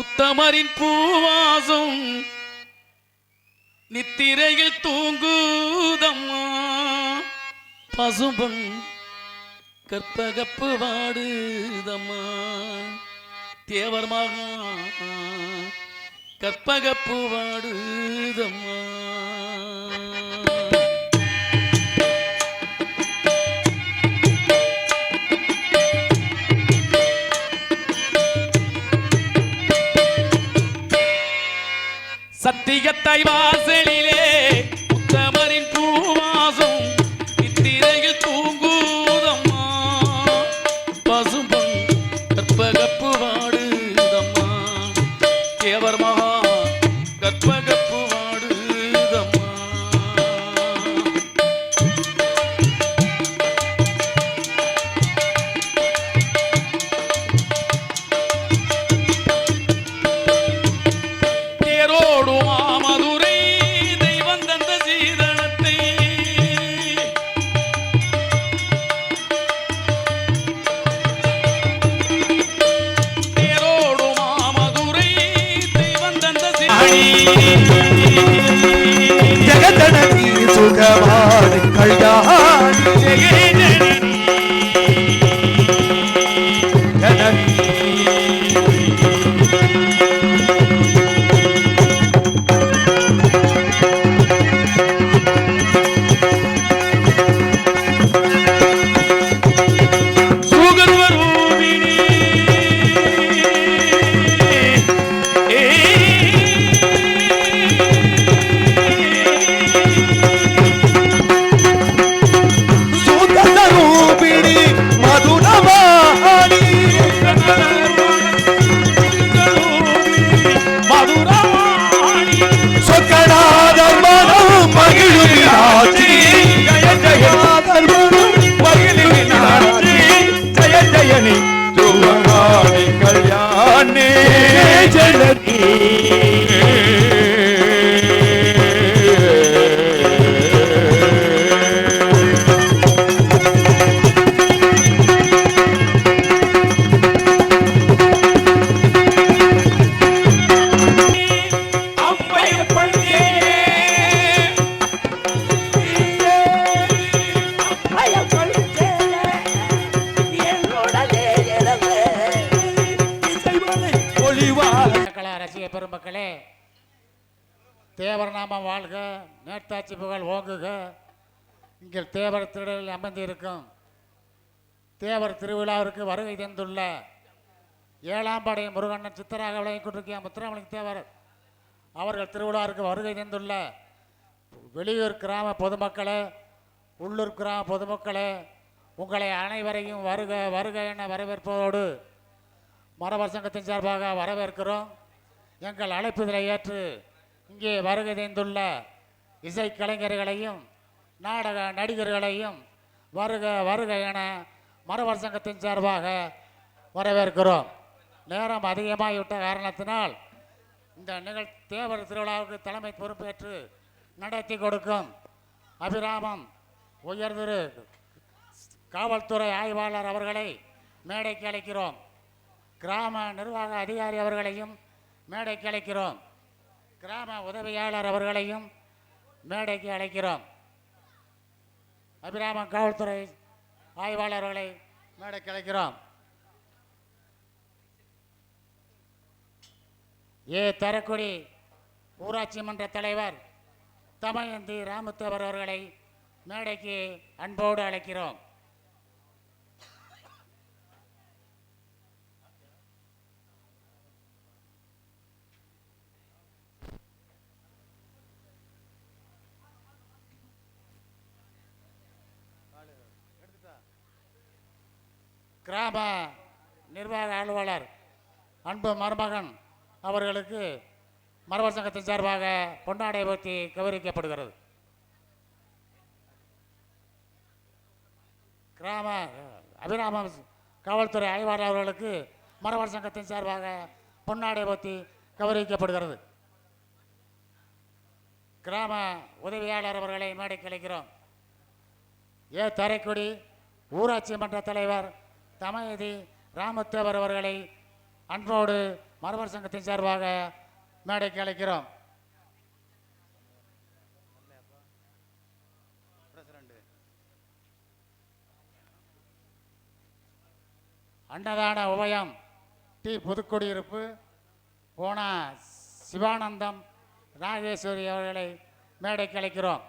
முத்தமரின் பூவாசம் நித்திரையில் தூங்குதம்மா பசும்பொன் கற்பகப்பு வாடுதம்மா தேவர் மகா கற்பகப்பு வாடுதம்மா சத்தியத்தாய் வாசலிலே முத்தமரின் பூவாசம் நித்திரையில் தூங்குதம்மா பசும்பொன் கற்பகப்பு வாடுதம்மா தேவர் மகா கற்பகப்பு வாடுதம்மா தேரோடும் மாமதுரை தெய்வம் தந்த சீதனத்தை தேரோடும் மாமதுரை தெய்வம் தந்த ஜெகதனி சுகமான கல்யாணி ஜனனி சுகத்வரூபிணி சுகதரூபிணி மதுரவாணி மதுரவாணி சொக்கநாதர் மனம் மகிழுவினாச்சி ஜய ஜயநாதர் மனம் மகிழுவினாச்சி ஜய ஜயனி சுகராணி கல்யாணி ஜனனி ரசிக பெருமக்களே, தேவர் நாமம் வாழ்க, நேர்த்தாட்சி புகழ் ஓங்குக. இங்கே தேவர் திருடலில் அமர்ந்திருக்கும் தேவர் திருவிழாவிற்கு வருகை தந்துள்ள 7ஆம் படை முருகண்ணன் சித்தராக விளங்கிக் கொண்டிருக்கிற முத்துராமலிங்க தேவர் அவர்கள் திருவிழாவிற்கு வருகை தந்துள்ள வெளியூர் கிராம பொதுமக்களே, உள்ளூர் கிராம பொதுமக்களே, உங்களை அனைவரையும் வருக வருக என வரவேற்பதோடு மரவர் சங்கத்தின் சார்பாக வரவேற்கிறோம். எங்கள் அழைப்புதலை ஏற்று இங்கே வருகை தந்துள்ள இசைக்கலைஞர்களையும் நாடக நடிகர்களையும் வருக வருக என மரவர் சங்கத்தின் சார்பாக வரவேற்கிறோம். நேரம் அதிகமாகிவிட்ட காரணத்தினால் இந்த தேவர் திருவிழாவுக்கு தலைமை பொறுப்பேற்று நடத்தி கொடுக்கும் அபிராமம் உயர்திரு காவல்துறை ஆய்வாளர் அவர்களை மேடைக்கு அழைக்கிறோம். கிராம நிர்வாக அதிகாரி அவர்களையும் மேடைக்கு அழைக்கிறோம். கிராம உதவியாளர் அவர்களையும் மேடைக்கு அழைக்கிறோம். அபிராம காவல்துறை ஆய்வாளர்களை மேடைக்கு அழைக்கிறோம். தரக்குடி ஊராட்சி மன்ற தலைவர் தமயந்தி ராமத்தேவர் அவர்களை மேடைக்கு அன்போடு அழைக்கிறோம். கிராம நிர்வாக அலுவலர் அன்பு மருமகன் அவர்களுக்கு மரவர் சங்கத்தின் சார்பாக பொன்னாடை போர்த்தி கௌரவிக்கப்படுகிறது. கிராம அபிராம காவல்துறை ஆய்வாளர் அவர்களுக்கு மரவர் சங்கத்தின் சார்பாக பொன்னாடை போர்த்தி கௌரவிக்கப்படுகிறது. கிராம உதவியாளர் அவர்களை மேடைக்கு அழைக்கிறோம். தரைக்குடி ஊராட்சி மன்ற தலைவர் தமயதி ராமத்தேவர் அவர்களை அன்போடு மரவர் சங்கத்தின் சார்பாக மேடைக்கு அழைக்கிறோம். அன்னதான உபயம் டி புதுக்குடியிருப்பு போன சிவானந்தம் ராஜேஸ்வரி அவர்களை மேடைக்கு அழைக்கிறோம்.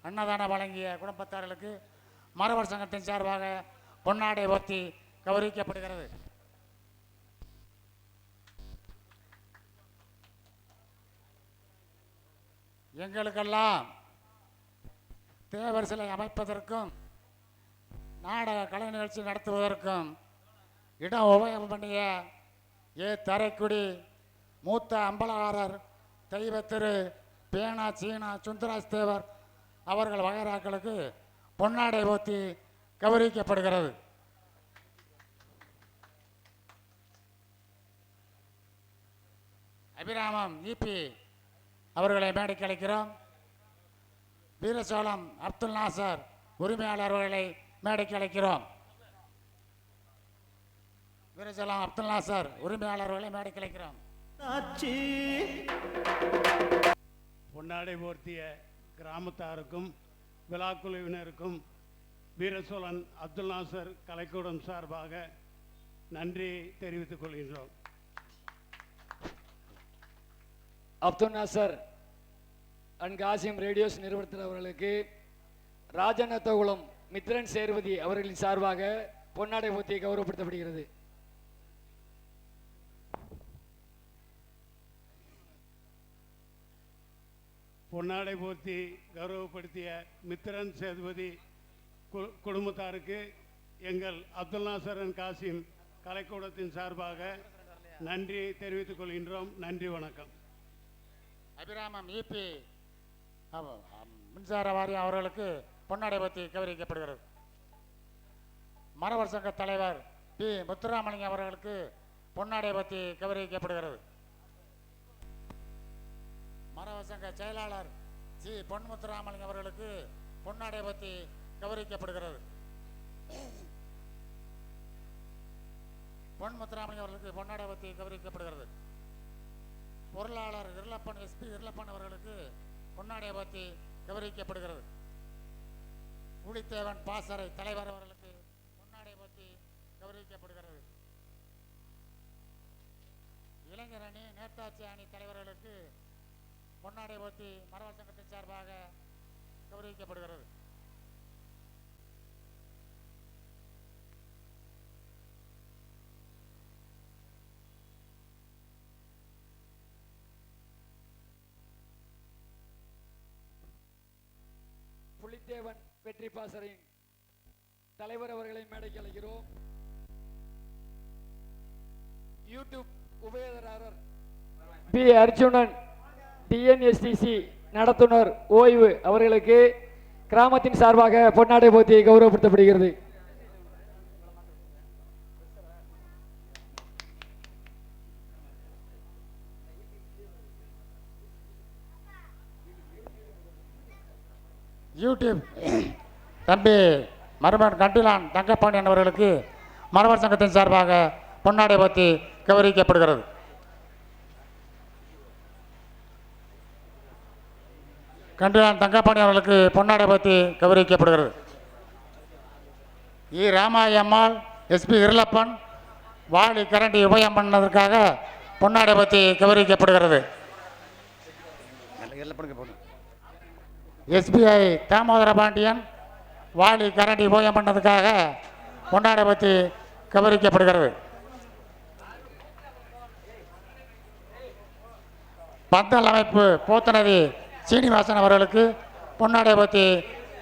அன்னதானம் வழங்கிய குடும்பத்தார்களுக்கு மரவர் சங்கத்தின் சார்பாக பொன்னாடை ஒத்தி கௌரவிக்கப்படுகிறது. எங்களுக்கெல்லாம் தேவர் சிலை அமைப்பதற்கும் நாடக கலை நிகழ்ச்சி நடத்துவதற்கும் இடம் உபயம் பண்ணிய தரைக்குடி மூத்த அம்பலகாரர் தெய்வ திரு பேனா சீனா சுந்தராஜ் தேவர் அவர்கள் வகைராக்களுக்கு பொன்னாடை போத்தி கௌரவிக்கப்படுகிறது. அபிராமம் இபி அவர்களை மேடைக்கு அழைக்கிறோம். வீரசோளம் அப்துல் நாசர் உரிமையாளர் அவர்களை மேடைக்கு அழைக்கிறோம். வீரசோளம் அப்துல் நாசர் உரிமையாளர் அவர்களை மேடைக்கு அழைக்கிறோம். பொன்னாடை போர்த்திய கிராமத்தாருக்கும் விழாக்குழுவினருக்கும் வீரசோழன் அப்துல் நாசர் கலைக்கூடம் சார்பாக நன்றி தெரிவித்துக் கொள்கின்றோம். அப்துல் நாசர் அண்ட் காசிம் ரேடியோஸ் நிறுவனத்தில் அவர்களுக்கு ராஜநத்தகுளம் மித்ரன் சேர்வதி அவர்களின் சார்பாக பொன்னாடை போத்தி கௌரவப்படுத்தப்படுகிறது. பொன்னாடை போர்த்தி கௌரவப்படுத்திய மித்ரன் சேதுபதி குடும்பத்தாருக்கு எங்கள் அப்துல் நாசர் அண்ட் காசிம் கலைக்கூடத்தின் சார்பாக நன்றி தெரிவித்துக் கொள்கின்றோம். நன்றி, வணக்கம். அபிராமம் இபி மின்சார வாரியம் அவர்களுக்கு பொன்னாடை பற்றி கௌரவிக்கப்படுகிறது. மரவர் சங்க தலைவர் பி முத்துராமலிங்கம் அவர்களுக்கு பொன்னாடை பற்றி கௌரவிக்கப்படுகிறது. மரவர் சங்க செயலாளர் ஜி பொன் முத்துராமலிங்கம் அவர்களுக்கு பொன்னாடை பற்றி கௌரவிக்கப்படுகிறது. பொன் முத்துராமலிங்கம் அவர்களுக்கு பொன்னாடை பற்றி கௌரவிக்கப்படுகிறது. பொருளாளர் இருளப்பன் எஸ்பி இருளப்பன் அவர்களுக்கு பொன்னாடை பற்றி கௌரவிக்கப்படுகிறது. ஊழித்தேவன் பாசறை தலைவர் அவர்களுக்கு பொன்னாடை பற்றி கௌரவிக்கப்படுகிறது. இளைஞர் அணி நேதாட்சி அணி தலைவர்களுக்கு பொன்னாடை பற்றி மரவர் சங்கத்தின் சார்பாக கௌரவிக்கப்படுகிறது. புலித்தேவன் வெற்றி பாசறையின் தலைவர் அவர்களை மேடைக்கு அழைக்கிறோம். யூடியூப் உபயோகராளர் பி அர்ஜுனன் டிஎன்எஸ்டிசி நடத்துனர் ஓய்வு அவர்களுக்கு கிராமத்தின் சார்பாக பொன்னாடை போத்தி கௌரவப்படுத்தப்படுகிறது. யூடியூப் தம்பி மருமன் கண்டிலான் தங்கப்பாண்டியன் அவர்களுக்கு மரவர் சங்கத்தின் சார்பாக பொன்னாடை பற்றி கௌரவிக்கப்படுகிறது. கண்டிலான் தங்கப்பாண்டியன் அவர்களுக்கு பொன்னாடை பற்றி கௌரவிக்கப்படுகிறது. இ ராமாயம்மாள் எஸ்பி இருளப்பன் வாலி கரண்டி உபயம் பண்ணதற்காக பொன்னாடை பற்றி கௌரவிக்கப்படுகிறது. எஸ்பிஐ தாமோதர பாண்டியன் வாலி கரண்டி உபயம் பண்ணதுக்காக பொன்னாடை பற்றி கௌரவிக்கப்படுகிறது. பந்தல் அமைப்பு போத்தனதி சீனிவாசன் அவர்களுக்கு பொன்னாடை பற்றி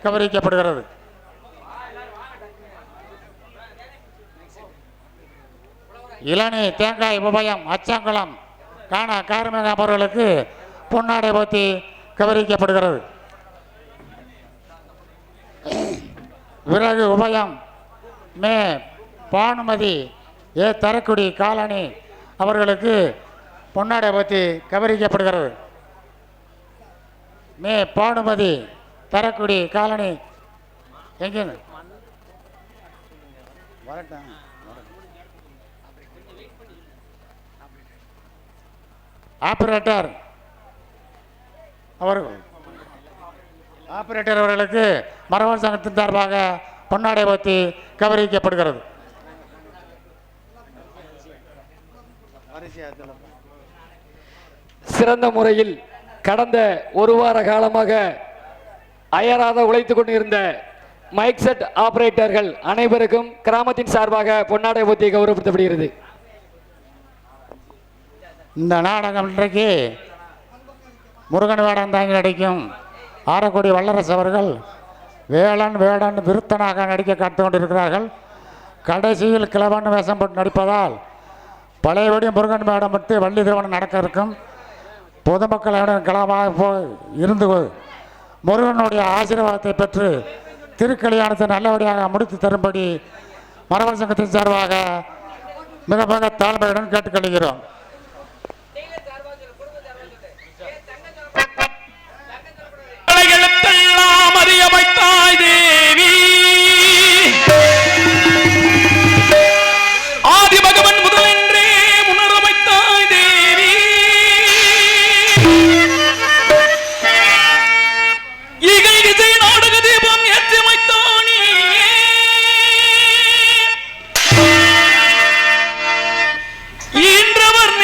கௌரவிக்கப்படுகிறது. இளநீ தேங்காய் உபயம் அச்சங்குளம் காண கார்மிக அவர்களுக்கு பொன்னாடை பற்றி கௌரவிக்கப்படுகிறது. விறகு உபயம் மே பானுமதி தரக்குடி காலனி அவர்களுக்கு பொன்னாடை பற்றி கௌரவிக்கப்படுகிறது. மே பானுமதி தரக்குடி காலனி எங்கே வரட்டும் ஆபரேட்டர் அவர்களுக்கு மரவர் சங்கத்தின் சார்பாக பொன்னாடை போர்த்தி கௌரவிக்கப்படுகிறது. சிறந்த முறையில் கடந்த ஒரு வார காலமாக அயராத உழைத்துக் கொண்டிருந்த மைக் செட் ஆபரேட்டர்கள் அனைவருக்கும் கிராமத்தின் சார்பாக பொன்னாடை போர்த்தி கௌரவப்படுத்தப்படுகிறது. இந்த நாடகம் இன்றைக்கு முருகன் வேடம் தாங்கி நடிக்கும் ஆரக்குடி வல்லரசு அவர்கள் வேடன் விருத்தனாக நடிக்க காத்து கொண்டிருக்கிறார்கள். கடைசியில் கிழவன் வேஷம் போட்டு நடிப்பதால் பழையபடி முருகன் வேடம் விட்டு வள்ளி திருமணம் நடக்க இருக்கும். பொதுமக்களிடம் கிளமாக இருந்து முருகனுடைய ஆசீர்வாதத்தை பெற்று திருக்கல்யாணத்தை நல்லபடியாக முடித்து தரும்படி மரவர் சங்கத்தின் சார்பாக மிக மிக தாழ்மையுடன் கேட்டுக்கொள்கிறோம். எழுத்தெல்லாம் அறிய வைத்தாய் தேவி ஆதி பகவன் முதலென்றே உணர வைத்தாய் தேவி ஈகை விஜய் நாடக தீபம் ஏற்றி வைத்தானே ஈன்றவர்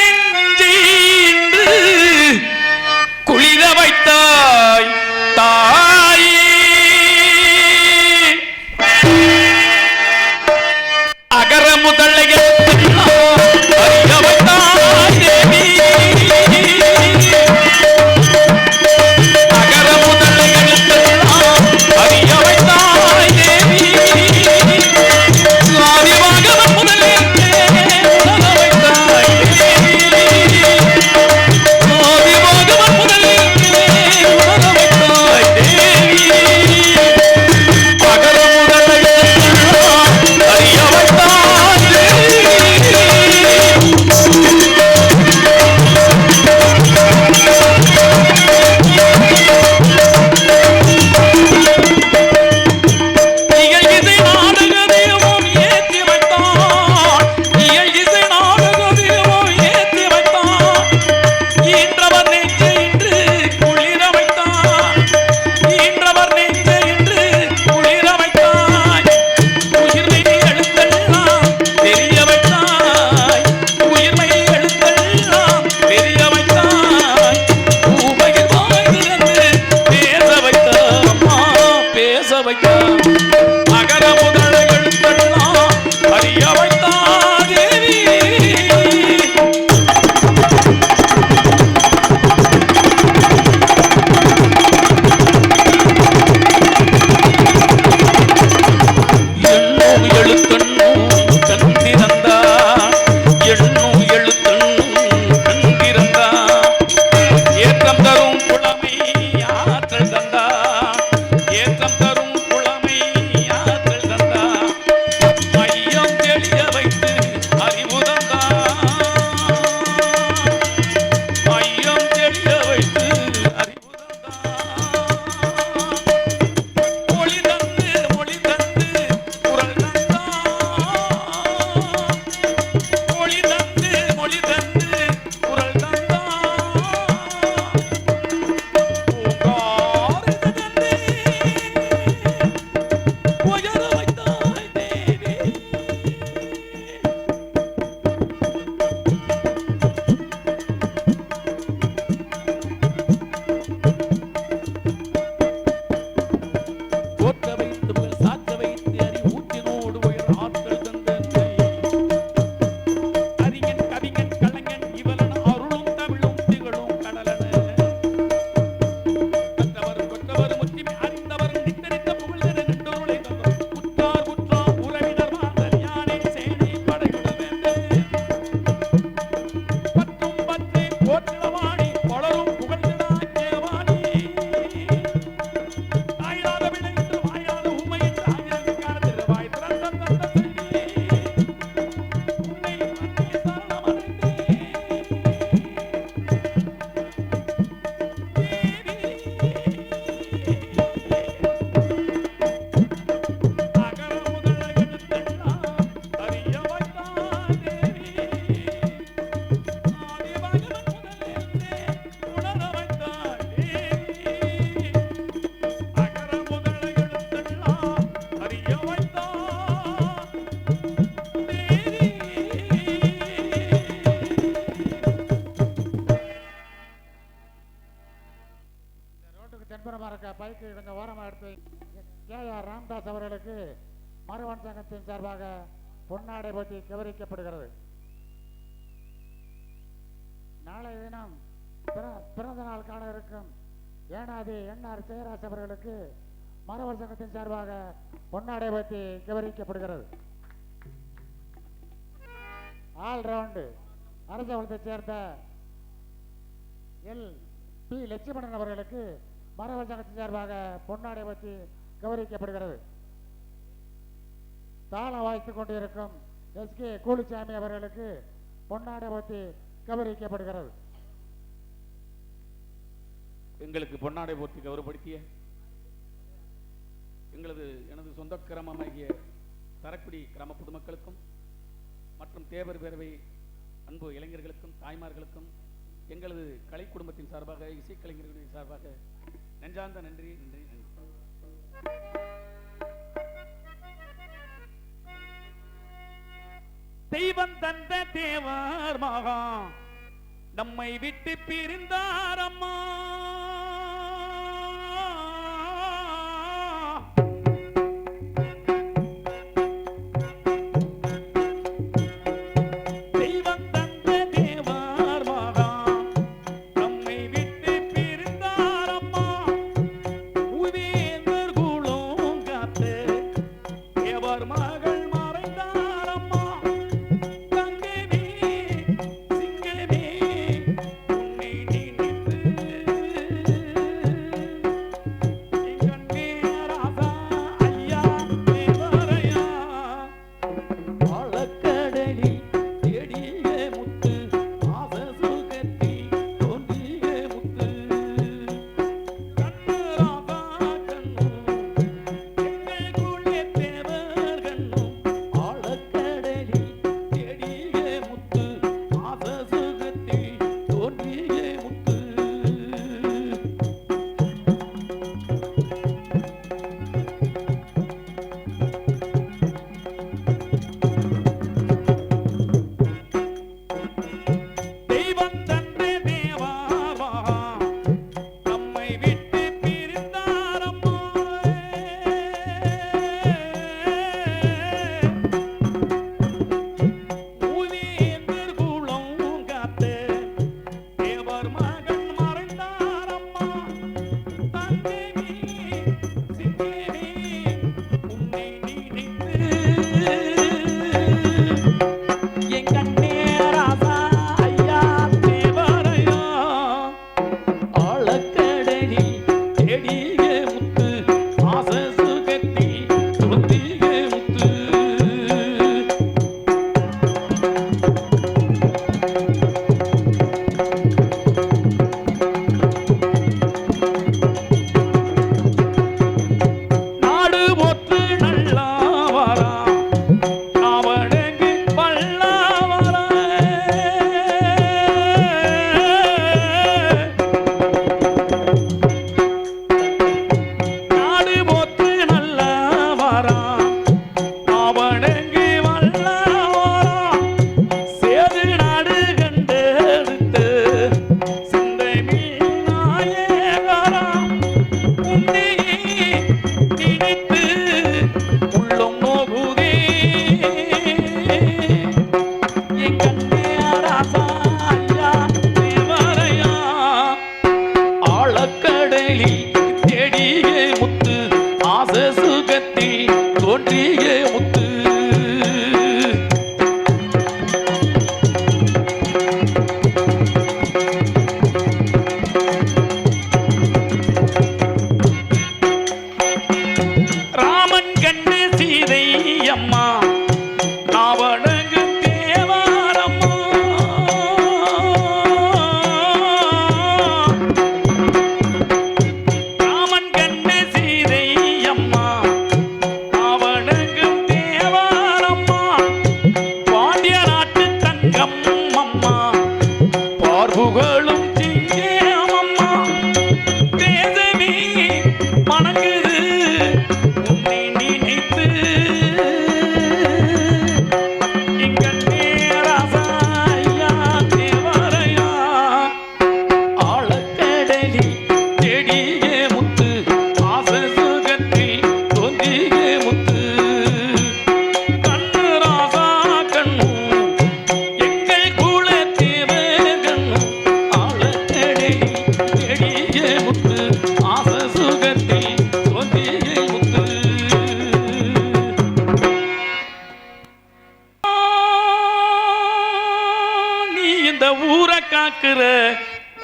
ராம்தாஸ் அவர்களுக்கு மறுவன் சங்கத்தின் சார்பாக பொன்னாடை போட்டி கௌரவிக்கப்படுகிறது. நாளைய தினம் பிறந்த நாள் காண இருக்கும் ஏனாதி என்ஆர் ஜெயராஜ் அவர்களுக்கு மறுவன் சங்கத்தின் சார்பாக பொன்னாடை போட்டி கௌரவிக்கப்படுகிறது. ஆல்ரவுண்டு அரசகுலத்தைச் சேர்ந்த எல் பி லட்சுமணன் அவர்களுக்கு மரவர் சங்கத்தின் சார்பாக பொன்னாடை பற்றி கௌரவிக்கப்படுகிறது. தாளம் வாய்த்துக் கொண்டிருக்கும் எஸ்கே கூலிச்சாமி அவர்களுக்கு பொன்னாடை பற்றி கௌரவிக்கப்படுகிறது. எங்களுக்கு பொன்னாடை போர்த்தி கௌரவப்படுத்திய எனது சொந்த கிராமமாகிய தரக்குடி கிராம பொதுமக்களுக்கும் மற்றும் தேவர் பேரவை அன்பு இளைஞர்களுக்கும் தாய்மார்களுக்கும் எங்களது கலை குடும்பத்தின் சார்பாக இசைக்கலைஞர்களின் சார்பாக நெஞ்சார்ந்த நன்றி நன்றி நன்றி. தெய்வம் தந்த தேவர் மகா நம்மை விட்டு பிரிந்தார் அம்மா.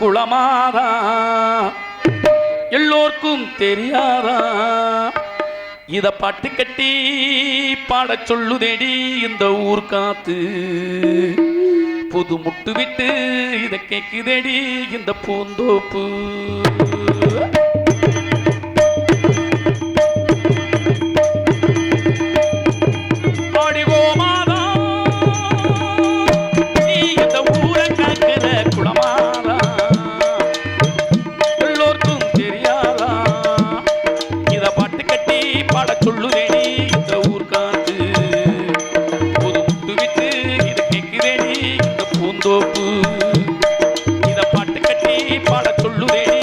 குளமாதா எல்லோர்க்கும் தெரியாதா இத பாட்டு கட்டி பாடச் சொல்லுதேடி இந்த ஊர் காத்து புது முட்டு விட்டு இத கேக்குதேடி இந்த பூந்தோப்பு இத பாட்டு கட்டி பாட சொல்லுதேடி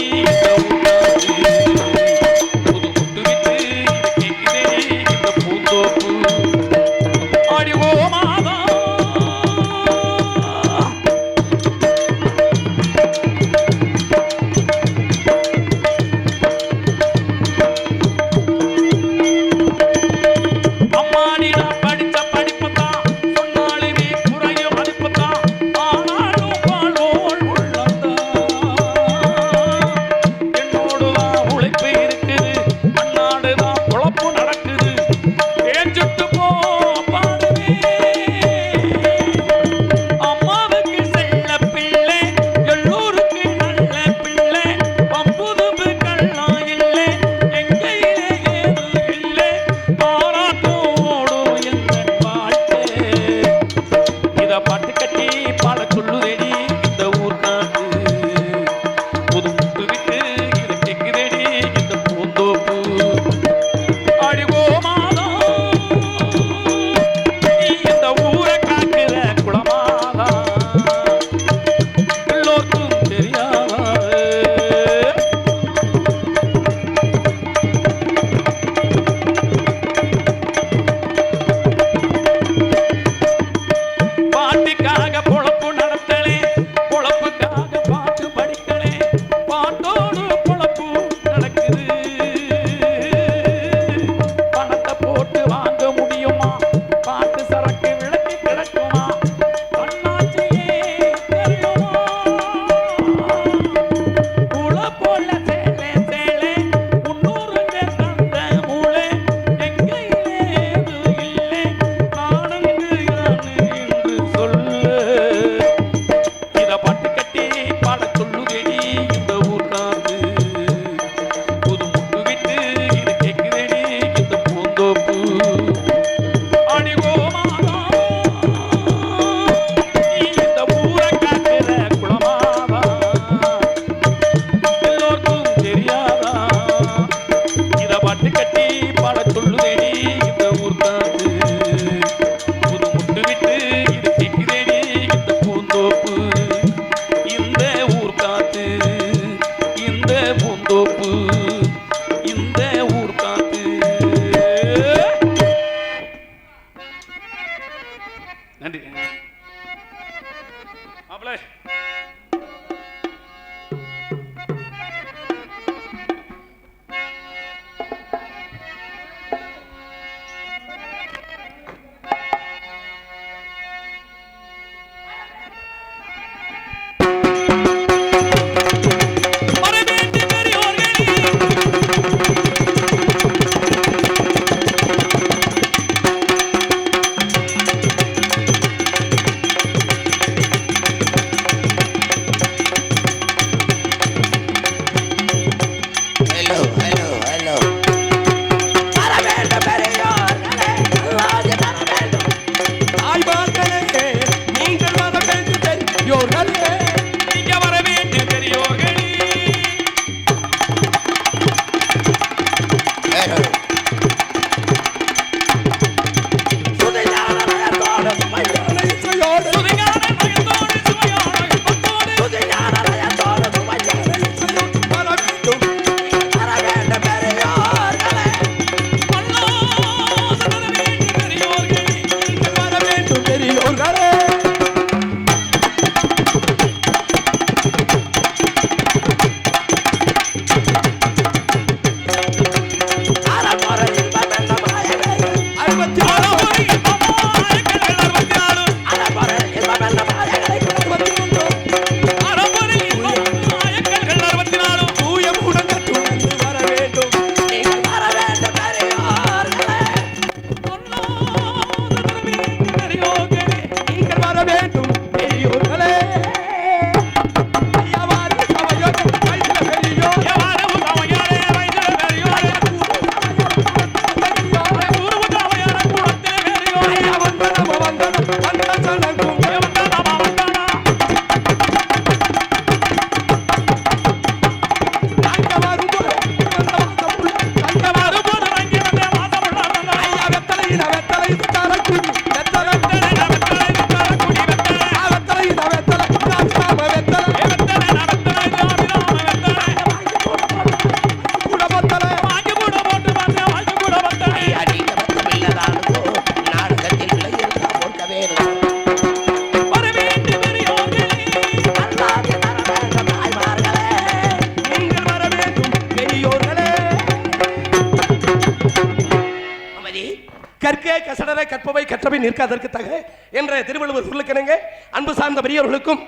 காலத்திலே கற்பவை கற்றவை நிற்காதற்கு தக என்ற திருவள்ளுவர் சொல்லுக்கிணங்க அன்பு சார்ந்த பெரியவர்களுக்கும்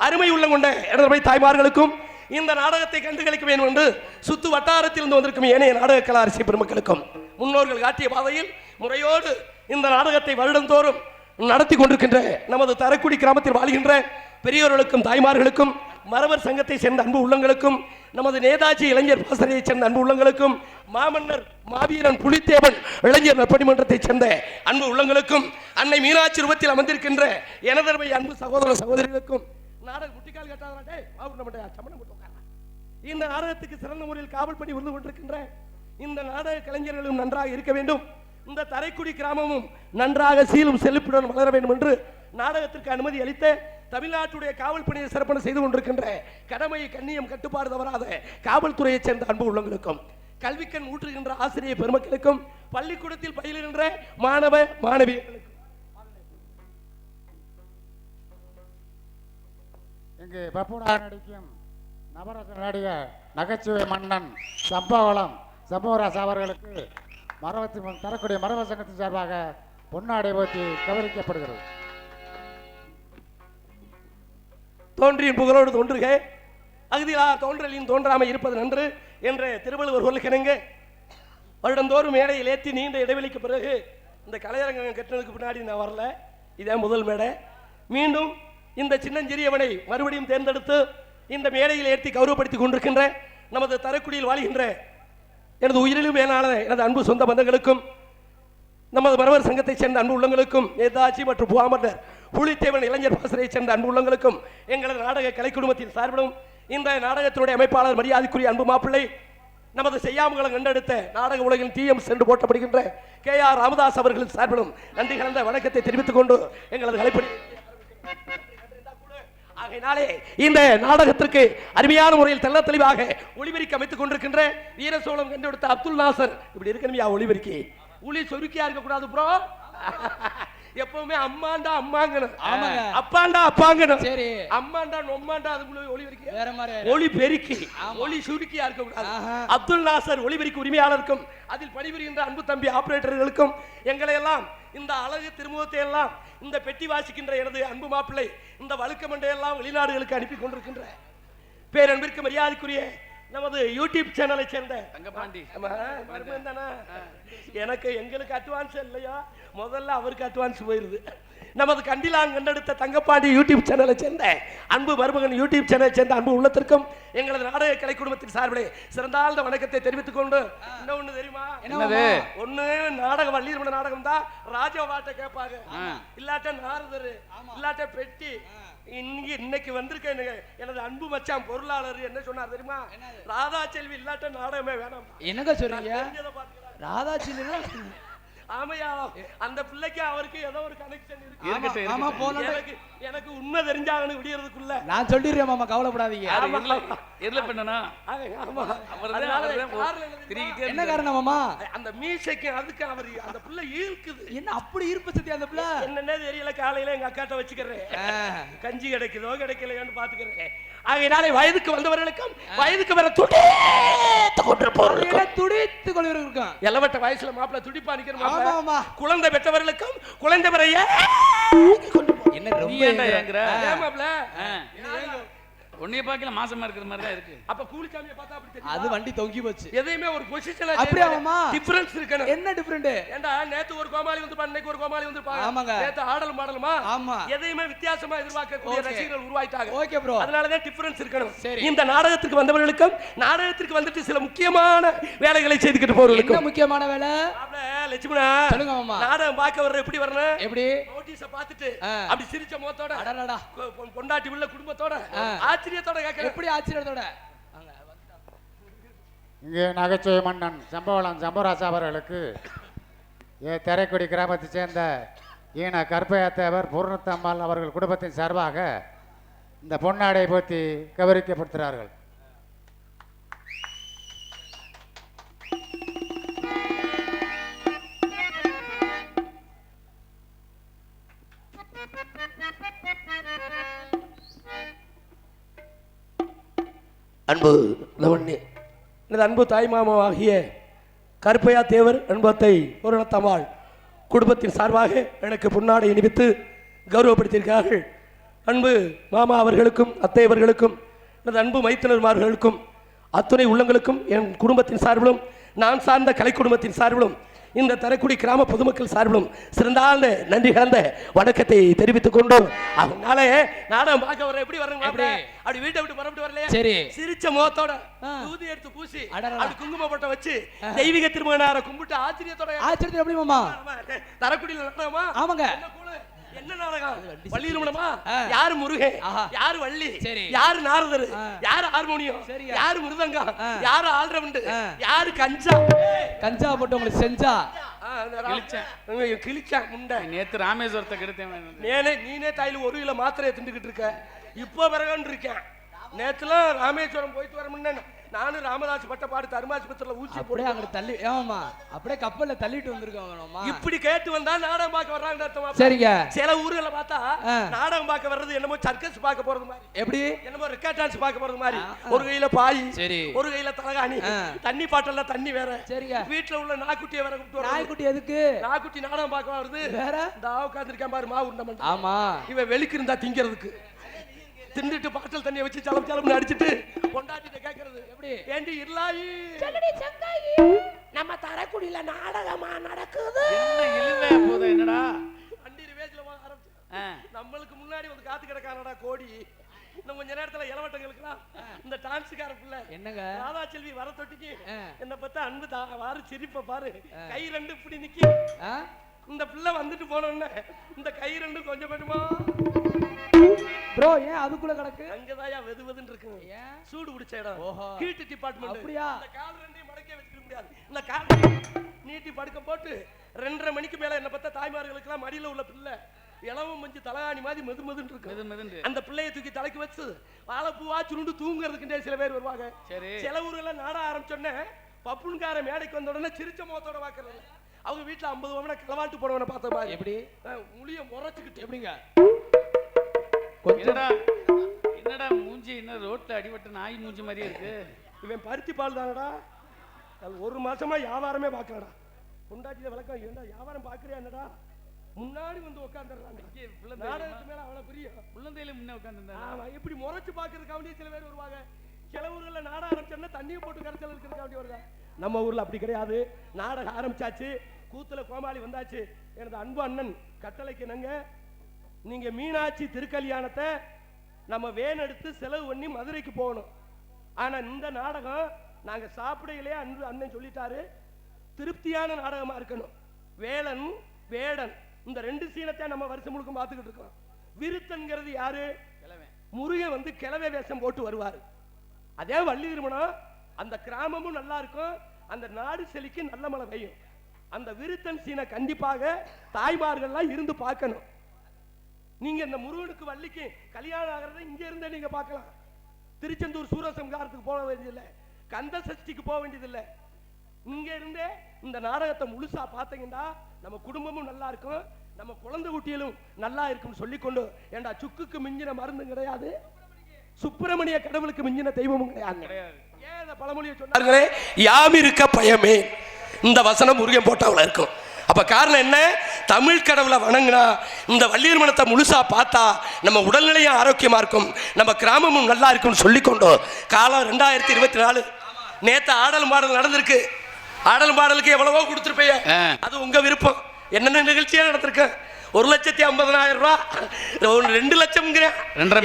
அருமை உள்ளம் கொண்ட இடர்மை தாய்மார்களுக்கும் இந்த நாடகத்தை கண்டுகளிக்க வேண்டும் என்று சுத்து வட்டாரத்தில் இருந்து வந்திருக்கும் ஏனைய நாடக கலா அரசியல் பெருமக்களுக்கும் முன்னோர்கள் காட்டிய பாதையில் முறையோடு இந்த நாடகத்தை வருடந்தோறும் நடத்தி கொண்டிருக்கின்ற நமது தரக்குடி கிராமத்தில் வாழ்கின்ற பெரியோர்களுக்கும் தாய்மார்களுக்கும் மறவர் சங்கத்தை சேர்ந்த அன்பு உள்ளங்களுக்கும் நமது நேதாஜி இளைஞர் பாசறையை சேர்ந்த அன்பு உள்ளங்களுக்கும் மாமன்னர் மாவீரன் புலித்தேவன் இளைஞர் நற்பணிமன்றத்தை சேர்ந்த அன்பு உள்ளங்களுக்கும் அன்னை மீனாட்சி ரூபத்தில் அமர்ந்திருக்கின்ற எனதர்மை அன்பு சகோதர சகோதரிகளுக்கும் நாடக முட்டிக்கால் கட்டாதே இந்த நாடகத்துக்கு சிறந்த முறையில் காவல் பணி வந்து கொண்டிருக்கின்ற இந்த நாடக கலைஞர்களும் நன்றாக இருக்க வேண்டும். இந்த தரைக்குடி கிராமமும் நன்றாக சீலும் செழிப்புடன் வளர வேண்டும் என்று நாடகத்திற்கு அனுமதி அளித்த தமிழ்நாட்டுடைய காவல் பணியை சிறப்பான செய்து கொண்டிருக்கின்ற கடமையை கண்ணியம் கட்டுப்பாடு தவறாத காவல்துறையை சேர்ந்த அன்பு உள்ளங்களுக்கும் கல்விக்கண் ஊற்றுகின்ற ஆசிரியர் பெருமக்களுக்கும் பள்ளிக்கூடத்தில் பயிலுகின்ற மாணவ மாணவியர்களுக்கும் இங்கு பப்புடா நடிக்கும் நவரச நடிகர் நகைச்சுவை மன்னன் சம்பவராஜ் அவர்களுக்கு தரக்கூடிய மரப சங்கத்தின் சார்பாக பொன்னாடை போற்றி கௌரவிக்கப்படுகிறது. தோன்றியின் புகழோடு தோன்றுக அகுதியா தோன்றலின் தோன்றாமல் இருப்பது நன்று என்ற திருவள்ளுவர் சொல்லுக்கிணங்க வருடந்தோறும் மேடையில் ஏற்றி நீண்ட இடைவெளிக்கு பிறகு இந்த கலையரங்கம் கட்டினதுக்கு பின்னாடி நான் வரல, இதான் முதல் மேடை. மீண்டும் இந்த சின்னஞ்சிறியவனை மறுபடியும் தேர்ந்தெடுத்து இந்த மேடையில் ஏற்றி கௌரவப்படுத்திக் கொண்டிருக்கின்ற நமது தரக்குடியில் வாழ்கின்ற எனது உயிரிலும் மேலான எனது அன்பு சொந்த பந்தங்களுக்கும் நமது மறவர் சங்கத்தை சேர்ந்த அன்பு உள்ளங்களுக்கும் நேதாஜி மற்றும் புகாமன்னர் புலித்தேவன் இளைஞர் பாசறையை சேர்ந்த அன்பு உள்ளங்களுக்கும் எங்களது நாடக கலை குடும்பத்தின் சார்பிலும் இந்த நாடகத்தினுடைய அமைப்பாளர் மரியாதைக்குரிய அன்பு மாப்பிள்ளை நமது செய்யாமங்கலம் கண்டெடுத்த நாடக உலகின் தீயம் சென்று போட்டப்படுகின்ற KR ராமதாஸ் அவர்களின் சார்பிலும் நன்றி கலந்த வணக்கத்தை தெரிவித்துக் கொண்டு எங்களது கலைப்பணி ஆகையினாலே இந்த நாடகத்திற்கு அருமையான முறையில் தெள்ள தெளிவாக ஒளிபெருக்கி அமைத்துக் கொண்டிருக்கின்ற வீர சோழம் கண்டெடுத்த அப்துல் நாசர் இப்படி இருக்கணுமையா ஒளிபெருக்கி ஒளி சொருக்கியா இருக்க கூடாது ப்ரோ. எப்பவுமே அம்மாண்டா அம்மாங்கணும், அப்பாண்டா அப்பாங்கணும், சரி அம்மாண்டா நொம்மாண்டா அதுக்குள்ள ஒளி பெருக்கி வேற மாதிரி ஒளி பெருக்கி ஒளி சுருக்கியா இருக்க கூடாது. அப்துல் நாசர் ஒளிபெருக்கி உரிமையாளருக்கும் அதில் பணிபுரிகின்ற அன்பு தம்பி ஆபரேட்டர்களுக்கும் எங்களை எல்லாம் இந்த அழகு திருமுகத்தை எல்லாம் இந்த பெட்டி வாசிக்கின்ற எனது அன்பு மாப்பிள்ளை இந்த வழுக்க மண்டையெல்லாம் வெளிநாடுகளுக்கு அனுப்பி கொண்டிருக்கின்ற பேரன்பிற்கு மரியாதைக்குரிய நமது யூடியூப் சேனலை சேர்ந்த தங்கபாண்டி எனக்கு எங்களுக்கு அட்வான்ஸ் இல்லையா, முதல்ல அவருக்கு அட்வான்ஸ் போயிருது. நமது கண்டிலாங் கண்டெடுத்த தங்கப்பாண்டி யூடியூப் சேனலை சேர்ந்த அன்பு மருமகன் யூடியூப் சேனலை சேர்ந்த அன்பு உள்ளத்திற்கும் எங்களது நாடக கலை குடும்பத்தின் சார்பிலே சிறந்தாழ்ந்த வணக்கத்தை தெரிவித்துக் கொண்டு இன்னொன்னு தெரியுமா, ஒண்ணு நாடகம் வள்ளியம்மன நாடகம் தான் ராஜாவாட்ட கேட்பாங்க, இல்லாட்ட நாரதர் இல்லாட்ட பெட்டி. இன்னைக்கு வந்திருக்க எனது அன்பு மச்சான் பொருளாளர் என்ன சொன்னார் தெரியுமா, ராதா செல்வி இல்லாட்ட நாடகமே வேணாம். என்னங்க சொல்றீங்க ராதா செல்வி? ஆமையா அந்த பிள்ளைக்கு அவருக்கு ஏதோ ஒரு கனெக்ஷன் இருக்கு. எனக்கு உண்மை தெரிஞ்சாங்கன்னு விடியறதுக்குள்ள நான் சொல்லிடுறேன் மாமா, கவலைப்படாதீங்க. என்ன காரணம் மாமா? அந்த மீசைக்கு அதுக்கு அவர் அந்த பிள்ளை ஈர்க்குது. என்ன அப்படி ஈர்ப்பு சத்தி அந்த பிள்ளை என்னன்னே தெரியல. காலையில எங்க அக்காட்ட வச்சுக்கிறேன், கஞ்சி கிடைக்குதோ கிடைக்கலையோன்னு பாத்துக்கிறேன். ஆகையினாலே வயதுக்கு வந்தவர்களுக்கும் வயதுக்கு வர துடித்து கொண்டிருக்கும் எல்லவட்ட வயசுல மாப்பிள்ள துடிப்பா நிக்கிற குழந்தை பெற்றவர்களுக்கும் குழந்தை வரைய என்ன ரொம்ப ஒன்னிய பாக்கல மாசமா இருக்கிற மாதிரி தான் இருக்கு. அப்ப கூலிக்காமிய பார்த்தா அப்படி தெரியும், அது வண்டி தொங்கி போச்சு. எதையுமே ஒரு பொசிஷன்ல அப்படியேமா டிஃபரன்ஸ் இருக்கணும். என்ன டிஃபரண்ட்? ஏண்டா நேத்து ஒரு கோமாளி வந்து இன்னைக்கு ஒரு கோமாளி வந்து பாங்க. ஆமாங்க, நேத்து ஆடல் மாடலுமா? ஆமா, எதையுமே வித்தியாசமா எதிர்பார்க்க கூடிய ரசிகர்கள் உருவாயிட்டாங்க. ஓகே ப்ரோ, அதனால தான் டிஃபரன்ஸ் இருக்கணும். இந்த நாடகத்துக்கு வந்தவர்களுக்கும் நாடகத்துக்கு வந்துட்டு சில முக்கியமான வேலைகளை செய்துக்கிட்டு போறவர்களுக்கும் என்ன முக்கியமான வேலை? லட்சுமணா சொல்லுங்க மாமா. நாடகம் பார்க்க வர்ற எப்படி வரணும்? எப்படி நோட்டீஸ பார்த்துட்டு அப்படி சிரிச்ச முகத்தோட அடடடா பொண்டாட்டி உள்ள குடும்பத்தோட ஆச்சரியத்தோட கேட்க எப்படி ஆச்சரியத்தோட இங்கே நகைச்சுவை மன்னன் சம்பவராஜ் அவர்களுக்கு தரைக்குடி கிராமத்தை சேர்ந்த ஈன கற்பையாத்தேவர் பூர்ணத்தம்மாள் அவர்கள் குடும்பத்தின் சார்பாக இந்த பொன்னாடை போத்தி கௌரவிக்கப்படுத்துகிறார்கள். அன்பு லவண்ணே, எனது அன்பு தாய்மாமாவாகிய கருப்பையா தேவர் அன்பத்தை பூரணத்தம்மாள் குடும்பத்தின் சார்பாக எனக்கு பொன்னாடை அணிவித்து கௌரவப்படுத்தியிருக்கிறார்கள். அன்பு மாமா அவர்களுக்கும் அத்தை அவர்களுக்கும் எனது அன்பு மைத்துனர்மார்களுக்கும் அத்துணை உள்ளங்களுக்கும் என் குடும்பத்தின் சார்பிலும் நான் சார்ந்த கலை குடும்பத்தின் சார்பிலும் இந்த தரக்குடி கிராம பொதுமக்கள் சார்பிலும் சிறந்தாழ்ந்த நன்றி கலந்த வணக்கத்தை தெரிவித்துக் கொண்டு அதனால நாடகம் பார்க்க வர எப்படி வரணும் அப்படி வீட்டை விட்டு மறுபடியும் வரலையே. சரி, சிரிச்ச முகத்தோட ஊதி எடுத்து பூசி அப்படி குங்கும போட்ட வச்சு தெய்வீக திருமணார கும்பிட்டு ஆச்சரியத்தோட எப்படி மாமா தரக்குடியில் நடனமா? ஆமாங்க. என்ன நாடகம்? வள்ளி திருமணமா? யாரு முருகன், யாரு வள்ளி, யாரு நாரதர், யாரு ஹார்மோனியம், யாரு மிருதங்கம், யாரு ஆல்ரவுண்ட், யாரு கஞ்சா போட்டு உங்களுக்கு செஞ்சா கிழிச்சா முண்டை. நேத்து ராமேஸ்வரத்தை கெடுத்தேன். நீனே தாயில 1 கிலோ மாத்திரையை திண்டுகிட்டு இருக்க. இப்போ பிறகு இருக்கேன். நேற்றுலாம் ராமேஸ்வரம் போயிட்டு வர முன்ன நானும் ராமதாஸ் பட்டப்பாடு தர்மாஸ்பத்திரியில் ஊசி போட்டு அங்கே தள்ளி ஏமாமா அப்படியே கப்பலில் தள்ளிட்டு வந்திருக்கோம். இப்படி கேட்டு வந்தா நாடகம் பார்க்க வர்றாங்க. சரிங்க. சில ஊர்களை பார்த்தா நாடகம் பார்க்க வர்றது என்னமோ சர்க்கஸ் பார்க்க போறது மாதிரி, எப்படி என்னமோ ரெக்கார்ட் டான்ஸ் பார்க்க போறது மாதிரி. ஒரு கையில பாய், சரி, ஒரு கையில தலகாணி, தண்ணி பாட்டல்ல தண்ணி வேற. சரிங்க. வீட்டுல உள்ள நாய்க்குட்டியை வேற கூப்பிட்டு. நாய்க்குட்டி எதுக்கு? நாய்க்குட்டி நாடகம் பார்க்க வருது வேற. இந்த உட்காந்துருக்கேன் பாரு மாவு உண்டை. ஆமா, இவன் வெளிக்கு இருந்தா திங்கிறதுக்கு. தின்னுட்டு பாட்டல் தண்ணியை வச்சு சலம் சலம்னு அடிச்சுட்டு கொண்டாட்டிட்டு கேட்கறது எப்படி? ஏண்டி இருளாயி நம்ம தரக்குடியில நாடகமா நடக்குது? என்னடா வண்டி வேஜ்ல ஆரம்பிச்சு நம்மளுக்கு முன்னாடி வந்து காத்து கிடக்கானடா கோடி. இன்னும் கொஞ்ச நேரத்துல இளவட்டங்களுக்குலாம் இந்த டான்ஸுக்கார பிள்ளை என்னங்க ராதா செல்வி வர தொட்டிக்கு என்ன பார்த்தா அன்பு வாரு சிரிப்ப பாரு. கை ரெண்டு இப்படி நிக்கி. இந்த பிள்ளை வந்துட்டு போனோன்னு இந்த கை ரெண்டு கொஞ்சம் கொஞ்சமா ப்ரோ ஏன் அதுக்குள்ள கிடக்கு? அங்கதாயா வெதுவெதுன்னு இருக்கு. ஏன்? சூடு பிடிச்ச இடம். Heat department. அப்படியா? இந்த கால் ரெண்டையும் மடக்கே வச்சுக்க முடியாது. இந்த கால் நீட்டி படுக்க போட்டு 2:30 மணிக்கு மேல என்ன பார்த்தா தாய்மார்களுக்கெல்லாம் மடியில உள்ள பிள்ளை இளவும் மஞ்சு தலகாணி மாதிரி மெதுமெதுன்னு இருக்கு. அந்த பிள்ளையை தூக்கி தலைக்கு வச்சு வாழைப்பூவா சுருண்டு தூங்குறதுக்குண்டே சில பேர் வருவாங்க. சில ஊர்ல நாட ஆரம்பிச்சோன்னே பப்புன்கார மேடைக்கு வந்த உடனே சிரிச்ச முகத்தோட பாக்குறது. அவங்க வீட்டுல 50 பவன கிளவாட்டு போனவனை பார்த்த மாதிரி எப்படி முழிய முறைச்சுக்கிட்டு எப்படிங்க என்னடா மூஞ்சி என்ன ரோட்ல அடிபட்டு நாய் மூஞ்சி மாதிரியே இருக்கு. இவன் பருத்தி பால் தானடா. அது 1 மாசமா வியாபாரமே பார்க்கலடா. பொண்டாட்டியில விளக்கம் ஏன்டா வியாபாரம் பாக்குறியா? என்னடா முன்னாடி வந்து உட்காந்துடுறாங்க. நாடகத்து மேல அவ்வளவு பெரிய குழந்தையில முன்ன உட்காந்துருந்தாங்க. ஆமா, இப்படி முறைச்சு பாக்குறதுக்காண்டியே சில பேர் வருவாங்க. சில ஊர்ல நாடகம் ஆரம்பிச்சோன்னா தண்ணியை போட்டு கரைச்சல் இருக்கிறதுக்காண்டி வருதா. நம்ம ஊர்ல அப்படி கிடையாது. நாடகம் ஆரம்பிச்சாச்சு, கூத்துல கோமாளி வந்தாச்சு. எனது அன்பு அண்ணன் கட்டளைக்கு என்னங்க, நீங்க மீனாட்சி திருக்கல்யாணத்தை நம்ம வேன் எடுத்து செலவு பண்ணி மதுரைக்கு போகணும். ஆனா இந்த நாடகம் நாங்க சாப்பிடையிலே அண்ணன் சொல்லிட்டாரு, திருப்தியான நாடகமா இருக்கணும். வேலன் வேடன் இந்த 2 சீனத்தை நம்ம வருஷம் முழுக்க பார்த்துக்கிட்டு இருக்கோம். விருத்தன்கிறது யாரு? முருகன் வந்து கிழவை வேஷம் போட்டு வருவாரு. அதே வள்ளி திருமணம் அந்த கிராமமும் நல்லா இருக்கும், அந்த நாடு செழிக்கு நல்ல மழை பெய்யும். அந்த விருத்தன் சீனை கண்டிப்பாக தாய்மார்கள்லாம் இருந்து பார்க்கணும். நீங்க இந்த முருகனுக்கு வள்ளிக்கு கல்யாணம் ஆகிறத இங்க இருந்தே நீங்க பார்க்கலாம். திருச்செந்தூர் சூரசம்ஹாரத்துக்கு போக வேண்டியதில்லை, கந்த சஷ்டிக்கு போக வேண்டியதில்லை. இங்க இருந்தே இந்த நாடகத்தை முழுசா பார்த்தீங்கன்னா நம்ம குடும்பமும் நல்லா இருக்கும், நம்ம குழந்தை குட்டியிலும் நல்லா இருக்கும் சொல்லிக்கொண்டு, ஏண்டா சுக்குக்கு மிஞ்சின மருந்து கிடையாது, சுப்பிரமணிய கடவுளுக்கு மிஞ்சின தெய்வமும் கிடையாது. ஏன் இந்த பழமொழியை சொன்னார்களே, யாம் இருக்க பயமே, இந்த வசனம் முருகன் போட்டவள இருக்கும். அப்ப காரணம் என்ன? தமிழ் கடவுளை வணங்கினா இந்த வள்ளியர்மணத்தை முழுசா பார்த்தா நம்ம உடல்நிலையும் ஆரோக்கியமா இருக்கும், நம்ம கிராமமும் நல்லா இருக்கும் சொல்லிக்கொண்டு காலம் 2024 நேத்து ஆடல் பாடல் நடந்திருக்கு. ஆடல் பாடலுக்கு எவ்வளவோ கொடுத்துருப்பீங்க, அது உங்க விருப்பம். என்னென்ன நிகழ்ச்சியா நடந்திருக்கு? 1,50,000 ரூபா, 2 லட்சம்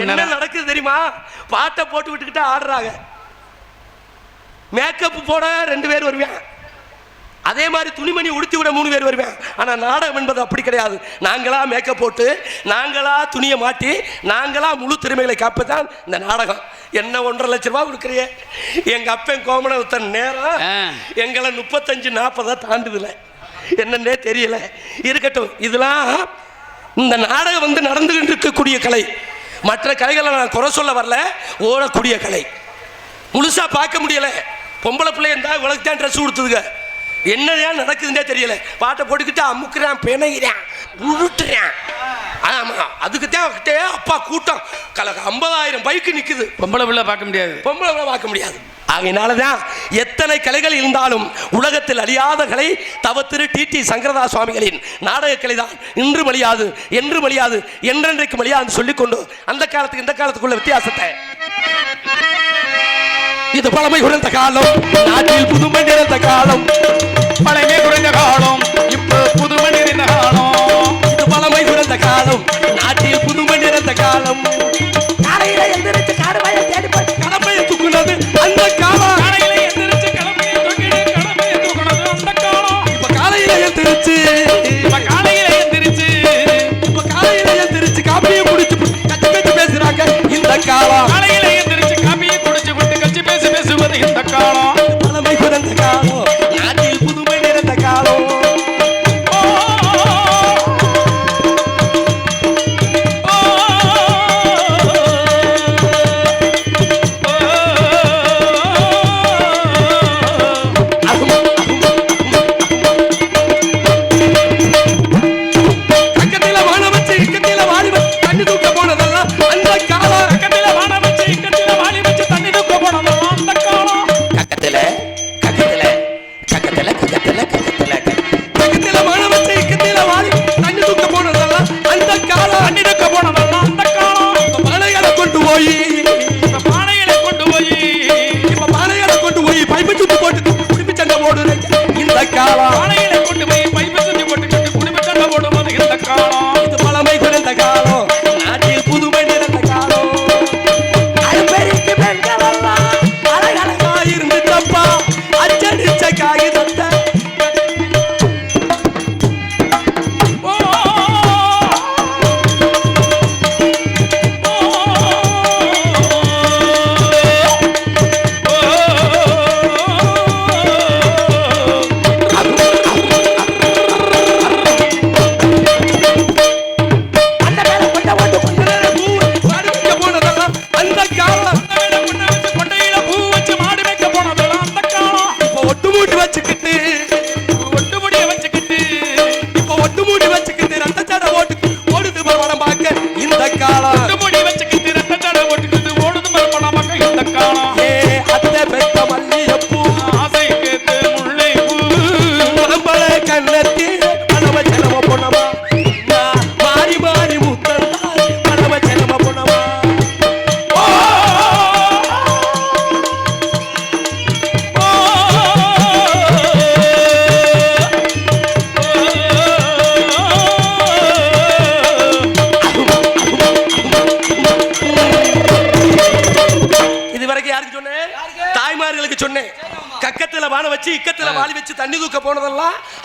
என்ன நடக்குது தெரியுமா? பாட்டை போட்டு விட்டுக்கிட்டு ஆடுறாங்க. மேக்கப் போட 2 பேர் வருவேன், அதே மாதிரி துணிமணி உடுத்தி விட 3 பேர் வருவேன். ஆனா நாடகம் என்பது அப்படி கிடையாது. நாங்களா மேக்கப் போட்டு, நாங்களா துணியை மாட்டி, நாங்களா முழு திறமைகளை காப்பதான் இந்த நாடகம். என்ன 1.5 லட்சம் ரூபாய் கொடுக்குறிய? எங்க அப்பன் கோமணத்தன் நேரம் எங்களை 35-40 தாண்டுதில்லை, என்னன்னே தெரியல. இருக்கட்டும், இதெல்லாம் இந்த நாடகம் வந்து நடந்துகிட்டு இருக்கக்கூடிய கலை. மற்ற கலைகளை நான் குறை சொல்ல வரல, ஓடக்கூடிய கலை. முழுசா பார்க்க முடியல. பொம்பளை பிள்ளை இருந்தா உலகத்தான் ட்ரெஸ் கொடுத்துதுங்க, என்னதான் நடக்குதுன்னே தெரியல. பாட்டை போட்டுக்கிட்டு அமுக்குறான், பிணைகிறான், உருட்டுறான். ஆமா, அதுக்குத்தான் அப்பா கூட்டம் 50,000 பைக்கு நிக்குது. பொம்பளை பிள்ளை பார்க்க முடியாது, பொம்பளை பிள்ளை பார்க்க முடியாது. ஆகையினாலதான் எத்தனை கலைகள் இருந்தாலும் உலகத்தில் அழியாத கலை தவத்திரு டி சங்கரதாஸ் சுவாமிகளின் நாடக கலை தான் இன்று மலியாது, என்று மலியாது, என்றென்றைக்கு மலியாது சொல்லிக்கொண்டு அந்த காலத்துக்கு இந்த காலத்துக்குள்ள வித்தியாசத்தை, இது பழமை குறைந்த காலம், நாட்டில் புதுமை நிறைந்த காலம், பழமை குறைந்த காலம், இப்ப புதுமை நிறைந்த காலம், இது பழமை குறைந்த காலம், நாட்டில் புதுமை நிறைந்த காலம். காலையில எந்திரிச்சு காடுமையை தேடி போய் கடமையை தூக்குனது அந்த காலம், காலையில எந்திரிச்சு கடமையை தூக்குனது அந்த காலம், இப்ப காலையில எந்திரிச்சு காப்பியை குடிச்சு கச்சி பேச்சு பேசுறாங்க இந்த காலம், காலையில எந்திரிச்சு காப்பியை குடிச்சு கொண்டு கட்சி பேசுவது இந்த காலம், பழமை குறைந்த காலம், நாட்டில் புதுமை நிறைந்த காலம்.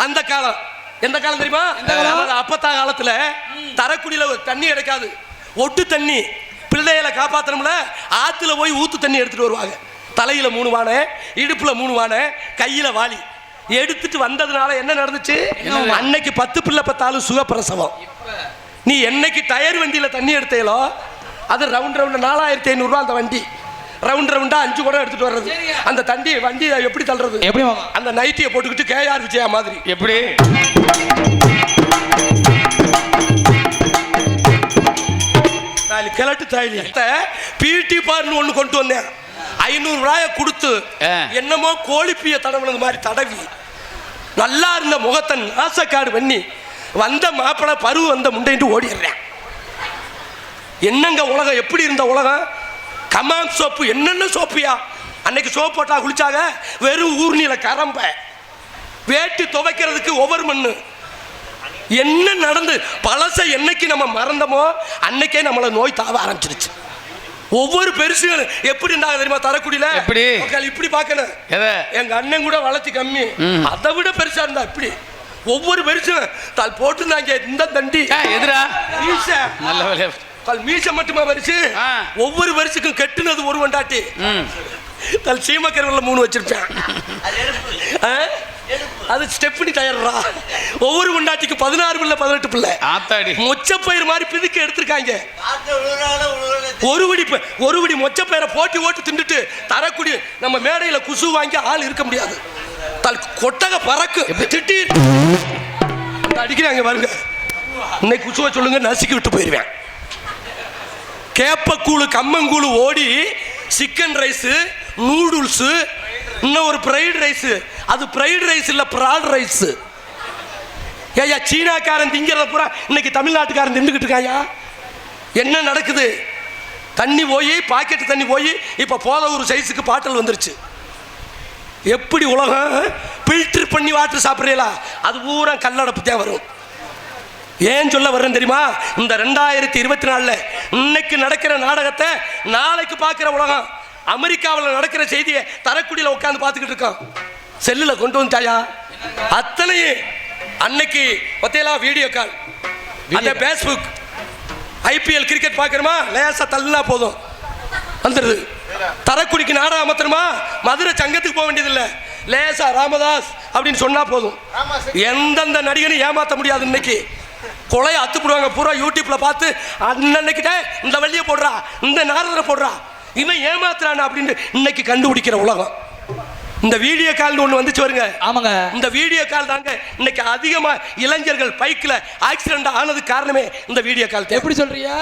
அந்த காலம் எந்த காலம் தெரியுமா? அப்பத்தா காலத்துல தரக்குடியில தண்ணி கிடைக்காது, ஒட்டு தண்ணி, பிள்ளைகளை காப்பாத்தணும்ல, ஆத்துல போய் ஊத்து தண்ணி எடுத்துட்டு வருவாங்க. தலையில 3 வானை, இடுப்புல 3 வானை, கையில வாளி எடுத்துட்டு வந்ததுனால என்ன நடந்துச்சு? அன்னைக்கு 10 பிள்ளை பத்தாலும் சுகப்பிரசவம். நீ என்னைக்கு டயர் வண்டியில தண்ணி எடுத்தேலோ அது ரவுண்ட் 4500 ரூபா அந்த வண்டி, ரவுண்டா 5 குடம் எடுத்துட்டு வர்றது. அந்த தண்டி வண்டி எப்படி தள்ளுறது? எப்படி? அந்த நைட்டியை போட்டுக்கிட்டு கேஆர் விஜயா மாதிரி எப்படி கிழட்டு தாயலி பிடி பார்னு ஒண்ணு கொண்டு வந்தேன். 500 ரூபாய கொடுத்து என்னமோ கோழிப்பிய தடவுனது மாதிரி தடவி நல்லா இருந்த முகத்தை நாசக்காடு பண்ணி வந்த மாப்பிளை பருவ வந்த முண்டைன்ட்டு ஓடிடுறேன். என்னங்க உலகம், எப்படி இருந்த உலகம்? கமான் சோப்பு, என்னென்ன சோப்பியா அன்னைக்கு சோப்பு போட்டா குளிச்சாங்க, வெறும் ஊர்னில கரம்ப வேட்டி துவைக்கிறதுக்கு ஒவ்வொரு மண்ணு. என்ன நடந்து பழச என்னைக்கு நம்ம மறந்தமோ அன்னைக்கே நம்மள நோய் தாவ ஆரம்பிச்சிருச்சு. ஒவ்வொரு பெருசுகள் எப்படி இருந்தாங்க தெரியுமா? தரக்குடியில இப்படி பார்க்கணும். எங்க அண்ணன் கூட வளர்ச்சி கம்மி, அதை விட பெருசா இருந்தா இப்படி ஒவ்வொரு பெருசும் தால் போட்டுருந்தாங்க. இந்த தண்டி எதிரா நல்ல மீச மட்டுமா வரிசு, ஒவ்வொரு வரிசுக்கும் கெட்டுனது ஒரு வண்டாட்டி. தல் சீமக்கரவல்ல 3 வச்சிருப்பேன். அது ஸ்டெப்னி டயர்ரா. ஒவ்வொரு வண்டாட்டிக்கு 16 பிள்ளை 18 பிள்ளை. மொச்சப்பயிர் மாதிரி பிதுக்க எடுத்திருக்காங்க. ஒரு விடி மொச்சப்பயிரை போட்டி ஓட்டு தின்னுட்டு தரக்குடி நம்ம மேடையில குசு வாங்கி ஆள் இருக்க முடியாது. தல் கொட்டக பறக்கு திட்டி அடிக்கிறாங்க பாருங்க. இன்னைக்கு குசுவை சொல்லுங்க, நசுக்கி விட்டு போயிருவேன். கேப்பக்கூழு கம்மங்கூழு ஓடி சிக்கன் ரைஸ் நூடுல்ஸு, இன்னும் ஒரு ஃப்ரைட் ரைஸு. அது ஃப்ரைட் ரைஸ் இல்லை, ப்ராட் ரைஸு. ஏயா சீனாக்காரன் திங்கிறத பூரா இன்னைக்கு தமிழ்நாட்டுக்காரன் தின்னுக்கிட்டு இருக்காயா? என்ன நடக்குது? தண்ணி போய் பாக்கெட்டு தண்ணி போய் இப்போ போத ஒரு சைஸுக்கு பாட்டில் வந்துருச்சு. எப்படி உலகம்? ஃபில்டர் பண்ணி வாட்டர் சாப்பிட்றீங்களா? அது பூரா கல்லடப்பு தான் வரும். ஏன் சொல்ல வர்றேன் தெரியுமா? இந்த 2024 இன்னைக்கு நடக்கிற நாடகத்தை நாளைக்கு பார்க்குற உலகம். அமெரிக்காவில் நடக்கிற செய்தியை தரக்குடியில் உட்காந்து பார்த்துக்கிட்டு இருக்கோம். செல்லில் கொண்டு வந்துட்டாயா? அத்தனையும் அன்னைக்கு பத்தியெல்லாம் வீடியோ கால், அந்த ஃபேஸ்புக், IPL கிரிக்கெட் பார்க்குறோமா, லேசாக தள்ளினா போதும் வந்துடுது. தரக்குடிக்கு நாடகம் அமர்த்தணுமா, மதுரை சங்கத்துக்கு போக வேண்டியதில்லை, லேசா ராமதாஸ் அப்படின்னு சொன்னா போதும். எந்தெந்த நடிகனும் ஏமாற்ற முடியாது. இன்னைக்கு கொலையை அத்துப்படுவாங்க பூரா யூடியூப்ல பார்த்து, அன்னைக்கிட்ட இந்த வள்ளியை போடுறா, இந்த நாரதரை போடுறா, இவன் ஏமாத்துறான் அப்படின்னு இன்னைக்கு கண்டுபிடிக்கிற உலகம். இந்த வீடியோ கால் ஒன்று வந்துச்சு வருங்க. ஆமாங்க, இந்த வீடியோ கால் தாங்க இன்னைக்கு அதிகமா இளைஞர்கள் பைக்கில் ஆக்சிடென்ட் ஆனது காரணமே இந்த வீடியோ கால். எப்படி சொல்றீங்க?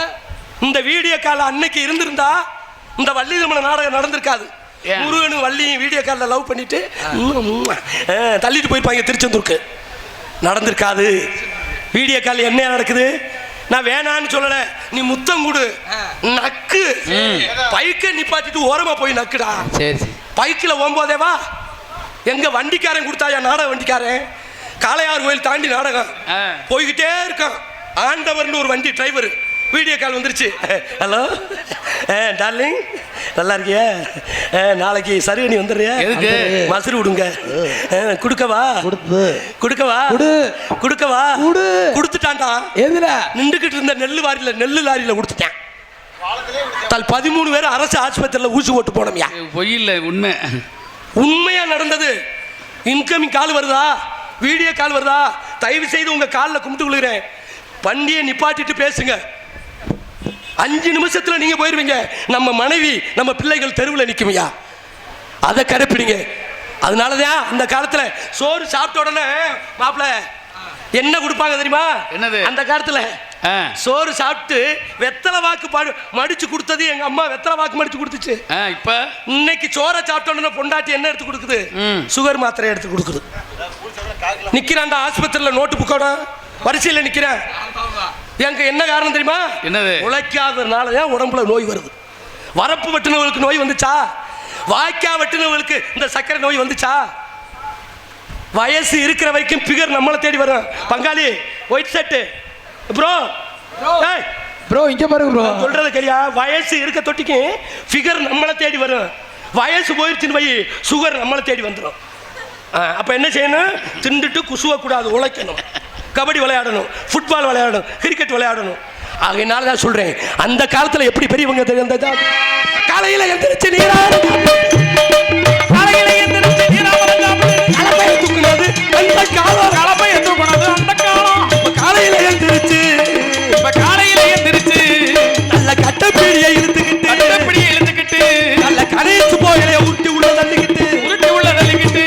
இந்த வீடியோ கால் அன்னைக்கு இருந்திருந்தா இந்த வள்ளி திருமண நாடகம் நடந்திருக்காது. முருகனும் வள்ளியும் வீடியோ காலில் லவ் பண்ணிட்டு தள்ளிட்டு போயிருப்பாங்க திருச்செந்தூருக்கு. நடந்திருக்காது. வீடியோ கால் என்ன நடக்குது? நான் வேணான்னு சொல்லல, நீ முத்தம் கொடு, நக்கு, பைக்கை நிப்பாட்டிட்டு ஓரமா போய் நக்குடா. சரி சரி. பைக்கில் போகும்போதேவா எங்க வண்டிக்காரன் கொடுத்தாயா நாடக வண்டிக்காரன், காளையார் கோயில் தாண்டி நாடகம் போய்கிட்டே இருக்கான். ஆண்டவர்னு ஒரு வண்டி டிரைவர் வீடியோ கால் வந்துருச்சு. ஹலோ டார்லிங், நல்லா இருக்கியா? நாளைக்கு சருகணி வந்துடுறியா? மசரு விடுங்க. குடுக்கவா? குடுக்கவா? குடுக்கவா? கொடுத்துட்டான்டா. எதுல? நின்றுகிட்டு இருந்த நெல்லு லாரியில கொடுத்துட்டேன். 13 பேர் அரசு ஆஸ்பத்திரியில் ஊசி ஓட்டு போனோம்யா. பொய் இல்லை, உண்மை. உண்மையா நடந்தது. இன்கமிங் கால் வருதா, வீடியோ கால் வருதா, தயவு செய்து உங்க காலில் கும்பிட்டு விழுகிறேன், வண்டியை நிப்பாட்டிட்டு பேசுங்க. 5 நிமிஷத்துல நீங்க போயிருவீங்க. நம்ம மனைவி நம்ம பிள்ளைகள் தெருவில் நிற்குமையா, அதை கடைப்பிடிங்க. அதனாலதான் அந்த காலத்துல சோறு சாப்பிட்ட உடனே மாப்பிள்ள என்ன கொடுப்பாங்க தெரியுமா? என்னது? அந்த காலத்துல சோறு சாப்பிட்டு வெத்தலை வாக்கு மடிச்சு கொடுத்தது எங்க அம்மா. வெத்தலை வாக்கு மடிச்சு கொடுத்துச்சு. இப்ப இன்னைக்கு சோறை சாப்பிட்ட உடனே பொண்டாட்டி என்ன எடுத்து கொடுக்குது? சுகர் மாத்திரை எடுத்து கொடுக்குது. நிக்கிறான்டா ஆஸ்பத்திரியில் நோட்டு புக்கோட வரிசையில் நிக்கிறேன். எனக்கு என்ன காரணம் தெரியுமா? என்னது? உழைக்காதனாலதான் உடம்புல நோய் வருது. வரப்பு வெட்டினவர்களுக்கு நோய் வந்துச்சா? வாய்க்கா வெட்டினவர்களுக்கு இந்த சக்கரை நோய் வந்துச்சா? வயசு இருக்கிற வரைக்கும் பிகர் நம்மளை தேடி வரும். பங்காளி ஒயிட் ஷர்ட் ப்ரோ, ப்ரோ இங்க பாருங்க ப்ரோ, சொல்றது கேளியா? வயசு இருக்க தொட்டிக்கு ஃபிகர் நம்மளை தேடி வரும். வயசு போயிடுச்சுன்னு போய் சுகர் நம்மளை தேடி வந்துடும். அப்ப என்ன செய்யணும்? திண்டுட்டு குசுவ கூடாது, உழைக்கணும். கபடி விளையாடணும், ஃபுட்பால் விளையாடணும், கிரிக்கெட் விளையாடணும். ஆகையினால தான் சொல்றேன், அந்த காலத்துல எப்படி பெரியவங்க தெரிஞ்சதா? காலையில எந்திரிச்சு நீரா, காலையில எந்திரிச்சு நீரா கலப்பையை தூக்குனது அந்த காலம், கலப்பையை தூக்குனது அந்த காலம். காலையில எந்திரிச்சு, காலையில எந்திரிச்சு நல்ல கட்டப்பீடியை இழுத்துக்கிட்டு நல்ல கரைச்சு போயிலைய உருட்டி உள்ள தள்ளிக்கிட்டு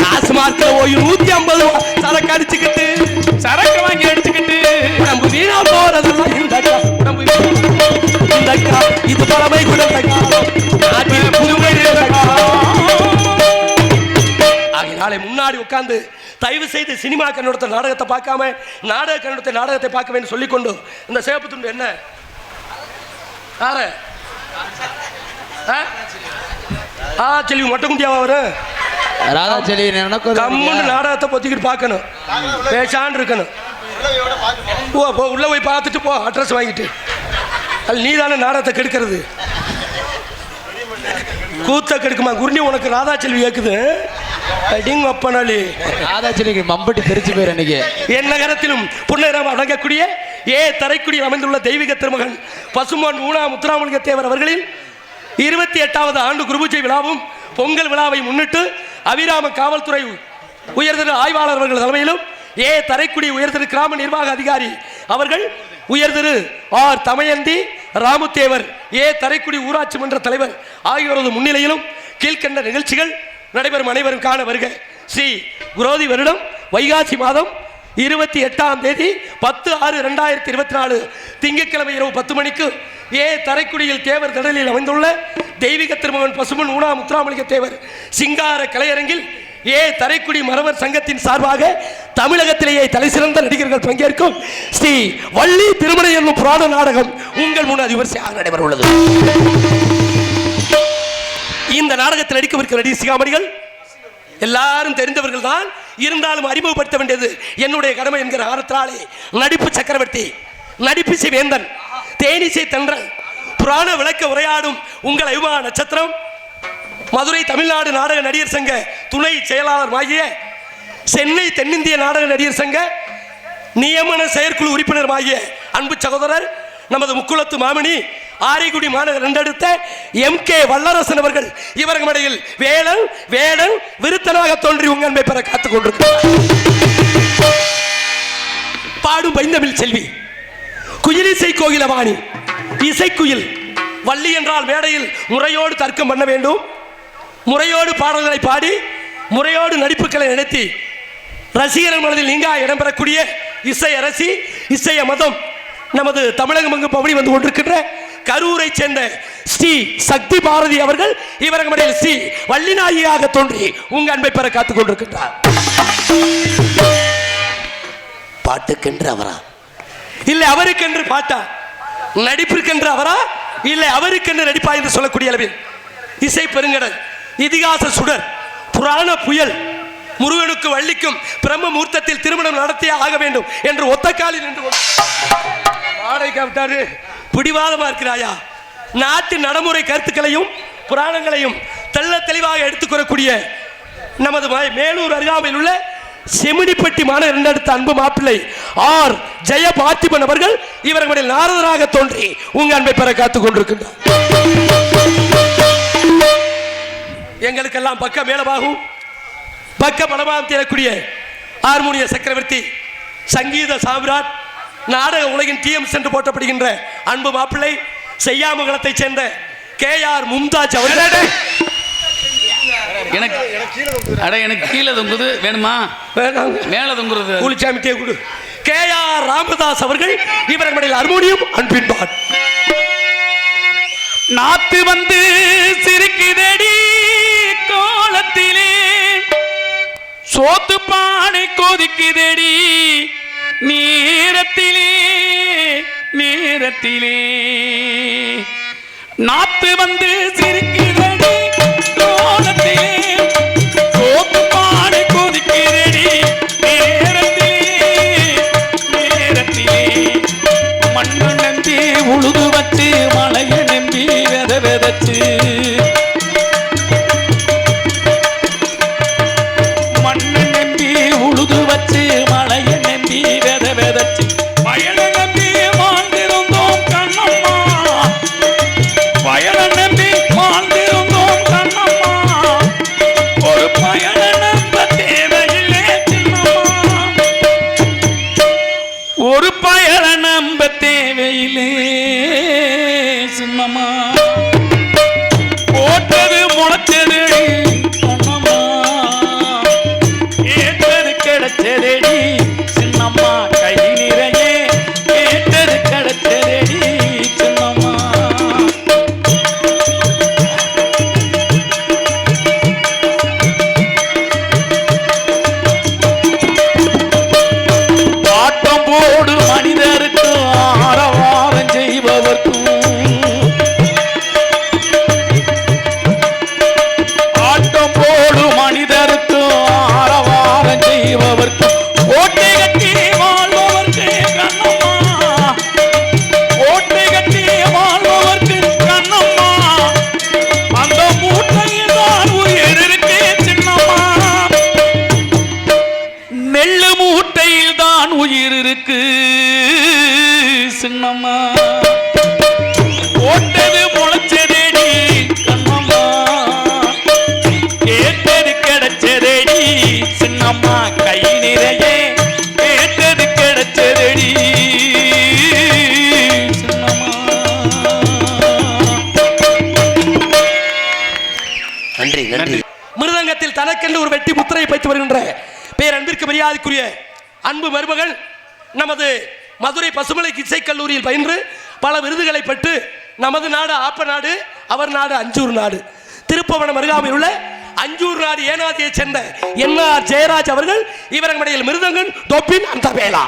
காசு மார்க்கில் போய் 150 ரூபா சரக்கு அடிச்சுக்கிட்டு, சரக்கு வாங்கி அடிச்சுக்கிட்டு உடம்பு வீணா போறதெல்லாம் இந்த உடம்பு இந்த இது பழமை குழந்தை காலம், நாட்டில் புதுமை ஆகினாலே முன்னாடி உட்கார்ந்து தயவு செய்து சினிமா கண்ணோட்டத்தை நாடகத்தை பார்க்காம நாடக கண்ணோட்டத்தை நாடகத்தை பார்க்க வேண்டும் சொல்லிக்கொண்டு, இந்த சேப்பு துண்டு என்ன செல்வி மொட்டை குண்டியாவா வரும்? கம்முன்னு நாடகத்தை பொத்திக்கிட்டு பார்க்கணும், பேசான்னு இருக்கணும். உள்ள போய் பார்த்துட்டு போ, அட்ரஸ் வாங்கிட்டு. அது நீ தானே நாடகத்தை கெடுக்கிறது. கூத்த கெடுக்குமா குருணி? உனக்கு ராதா செல்வி கேக்குது. மம்பட்டி தெரிச்சு போயிரு. என் நகரத்திலும் புன்னரம் அடங்கக்கூடிய தரைக்குடியில் அமைந்துள்ள தெய்வீக திருமகன் பசுமன் ஊனா முத்துராமலிங்க தேவர் அவர்களின் 28வது ஆண்டு குருபூஜை விழாவும் பொங்கல் விழாவை முன்னிட்டு அபிராம காவல்துறை உயர்திரு ஆய்வாளர் அவர்கள் தலைமையிலும் தரைக்குடி உயர்திரு கிராம நிர்வாக அதிகாரி அவர்கள் உயர்திரு ஆர் தமயந்தி ராமுத்தேவர் தரைக்குடி ஊராட்சி மன்ற தலைவர் ஆகியோரது முன்னிலையிலும் கீழ்கண்ட நிகழ்ச்சிகள் நடைபெறும். அனைவரும் காண வருக. ஸ்ரீ குரோதி வருடம் வைகாசி மாதம் 28ஆம் தேதி 10/6/2024 திங்கட்கிழமை இரவு 10 மணிக்கு தரைக்குடியில் தேவர் திடலில் அமைந்துள்ள தெய்வீக திருமகன் பசுமன் ஊனா முத்துராமலிங்க தேவர் சிங்கார கலையரங்கில் தரைக்குடி மறவர் சங்கத்தின் சார்பாக தமிழகத்திலேயே தலைசிறந்த நடிகர்கள் பங்கேற்கும் ஸ்ரீ வள்ளி திருமணம் என்னும் புராண நாடகம் உங்கள் முன் அதிவரிசையாக நடைபெற உள்ளது. இந்த நாடகத்தில் நடிக்கவிருக்கிற நடிகர் சிகாமணிகள் எல்லாரும் தெரிந்தவர்கள் தான், இருந்தாலும் அறிமுகப்படுத்த வேண்டியது என்னுடைய கடமை என்கிற காரணத்தாலே நடிப்பு சக்கரவர்த்தி, நடிப்பிசை வேந்தன், தேனிசை தென்றல், புராண விளக்க உரையாடும் உங்கள் அபிமான நட்சத்திரம், மதுரை தமிழ்நாடு நாடக நடிகர் சங்க துணை செயலாளர் ஆகிய சென்னை தென்னிந்திய நாடக நடிகர் சங்க நியமன செயற்குழு உறுப்பினர் ஆகிய அன்பு சகோதரர் நமது முக்குளத்து மாமணி ஆரைக்குடி மாநகர் ரெண்டெடுத்த MK வல்லரசன் அவர்கள் இவர்கள் மடையில் வேடன் வேடன் விருத்தனாக தோன்றி உங்கள் அன்பை பெற காத்துக் கொண்டிருக்கிறார். பாடும் பைந்தமிழ் செல்வி, குயிலிசை கோகிலவாணி, இசைக்குயில் வள்ளி என்றால் மேடையில் முறையோடு தர்க்கம் பண்ண வேண்டும், முறையோடு பாடல்களை பாடி முறையோடு நடிப்புகளை நடத்தி ரசிகர்கள் மனதில் நீங்கா இடம்பெறக்கூடிய இசை அரசி, இசைய மதம் நமது தமிழகம் அங்கு பவனி வந்து கொண்டிருக்கின்ற கரூரை சேர்ந்த ஸ்ரீ சக்தி பாரதி அவர்கள் இவர்கள் மடையில் ஸ்ரீ வள்ளிநாயகியாக தோன்றி உங்க அன்பை பெற காத்துக் கொண்டிருக்கின்றார். பாட்டுக்கென்று அவரா இல்லை அவருக்கென்று பாட்டா, நடிப்பிற்கென்று அவரா இல்லை அவருக்கென்று நடிப்பா என்று சொல்லக்கூடிய அளவில் இசை பெருங்கடல், இதிகாச சுடர், புராண புயல், முருகனுக்கு வள்ளிக்கும் பிரம்ம முகூர்த்தத்தில் திருமணம் நடத்தியே ஆக வேண்டும் என்று ஒத்த காலில் நின்று விட்டாரு. பிடிவாதமா இருக்கிறாயா? நாட்டு நடைமுறை கருத்துக்களையும் புராணங்களையும் தெள்ள தெளிவாக எடுத்துக்கூறக்கூடிய நமது மேலூர் அருகாமையில் உள்ள செமினிப்பட்டி மாநகர் இரண்டெடுத்த அன்பு மாப்பிள்ளை ஆர் ஜெயபாத்திமன் அவர்கள் இவர்களில் நாரதராக தோன்றி உங்க அன்பை பெற காத்துக் கொண்டிருக்கின்றார். எங்களுக்கெல்லாம் பக்க மேலமாகவும் பக்க பலமாகவும் தேரக்கூடிய ஹார்மோனிய சக்கரவர்த்தி, சங்கீத சாம்ராட், நாடக உலகின் TM சென்று போற்றப்படுகின்ற அன்பு மாப்பிள்ளை செய்யாமங்கலத்தை சேர்ந்த KR மும்தாஜ் அவர்கள். எனக்கு கீழே தொங்குது வேணுமா? மேல தொங்குறது கூலிச்சாமிட்டே கொடு. KR ராமதாஸ் அவர்கள் இவர்கள் ஹார்மோனியம் அன்பின்பாட். நாத்து வந்து சிரிக்குதடி கோலத்திலே, சோத்து பானை கொதிக்குதடி நேரத்திலே நேரத்திலே, நாத்து வந்து சிரிக்குதடி கோலத்திலே, சோத்து பானை கொதிக்குதடி நேரத்திலே நேரத்திலே, மண்ணு நம்பி உழுது வச்சு மலைய நம்பி வெத வெதச்சு, மண்ணு நம்பி உழுது வச்சு மலைய நம்பி வெத வெதச்சு, வயல நம்பி வாழ்ந்திருந்தோம் கண்ணம்மா, வயல நம்பி வாழ்ந்திருந்தோம் கண்ணம்மா, ஒரு பயண நம்ப தேவையில்லை சின்னம்மா, ஒரு பயண நம்ப தேவையில்லை சின்னம்மா, போட்டது முளைச்சது கண்ணம்மா, ஏற்றது கிடைச்சதடி சின்னம்மா, கை நிறையே ஏற்றது கிடைச்சதடி சின்னம்மா. ஆட்டம் போடு மனிதருக்கும் ஆரவாரம் செய்பவர்க்கும், ஆட்டம் போடு மனிதருக்கும் ஆரவாரம் செய்பவர்க்கும், ஓட்டை கட்டி வாழ்பவர்க்கு கண்ணம்மா, ஓட்டை கட்டி வாழ்பவர்க்கு கண்ணம்மா, அந்த மூட்டையில் தான் உயிர் இருக்கு சின்னம்மா, நெல்லு மூட்டையில் தான் உயிர் இருக்கு சின்னம்மா, ஓட்டது முளைச்சதேடி கண்ணம்மா, கேட்டது கிடைச்சதேடி சின்னம்மா, கை நிறையே கேட்டது கிடைச்சதேடி சின்னம்மா. நன்றி நன்றி. மிருதங்கத்தில் தனக்கென்று ஒரு வெட்டி முத்திரையை பயிற்சி வருகின்ற பேர் அன்பிற்கு மரியாதைக்குரிய அன்பு மருமகள் நமது மதுரை பசுமலை இசைக்கல்லூரியில் பயின்று பல விருதுகளை பெற்று நமது நாடு ஆப்ப நாடு, அவர் நாடு அஞ்சூர் நாடு, திருப்பவனம் அருகாமையில் உள்ள அஞ்சூர் நாடு ஏனாதியை சேர்ந்த NR ஜெயராஜ் அவர்கள் இவரது மடையில் மிருதங்கன் தொப்பின் அந்த வேளா.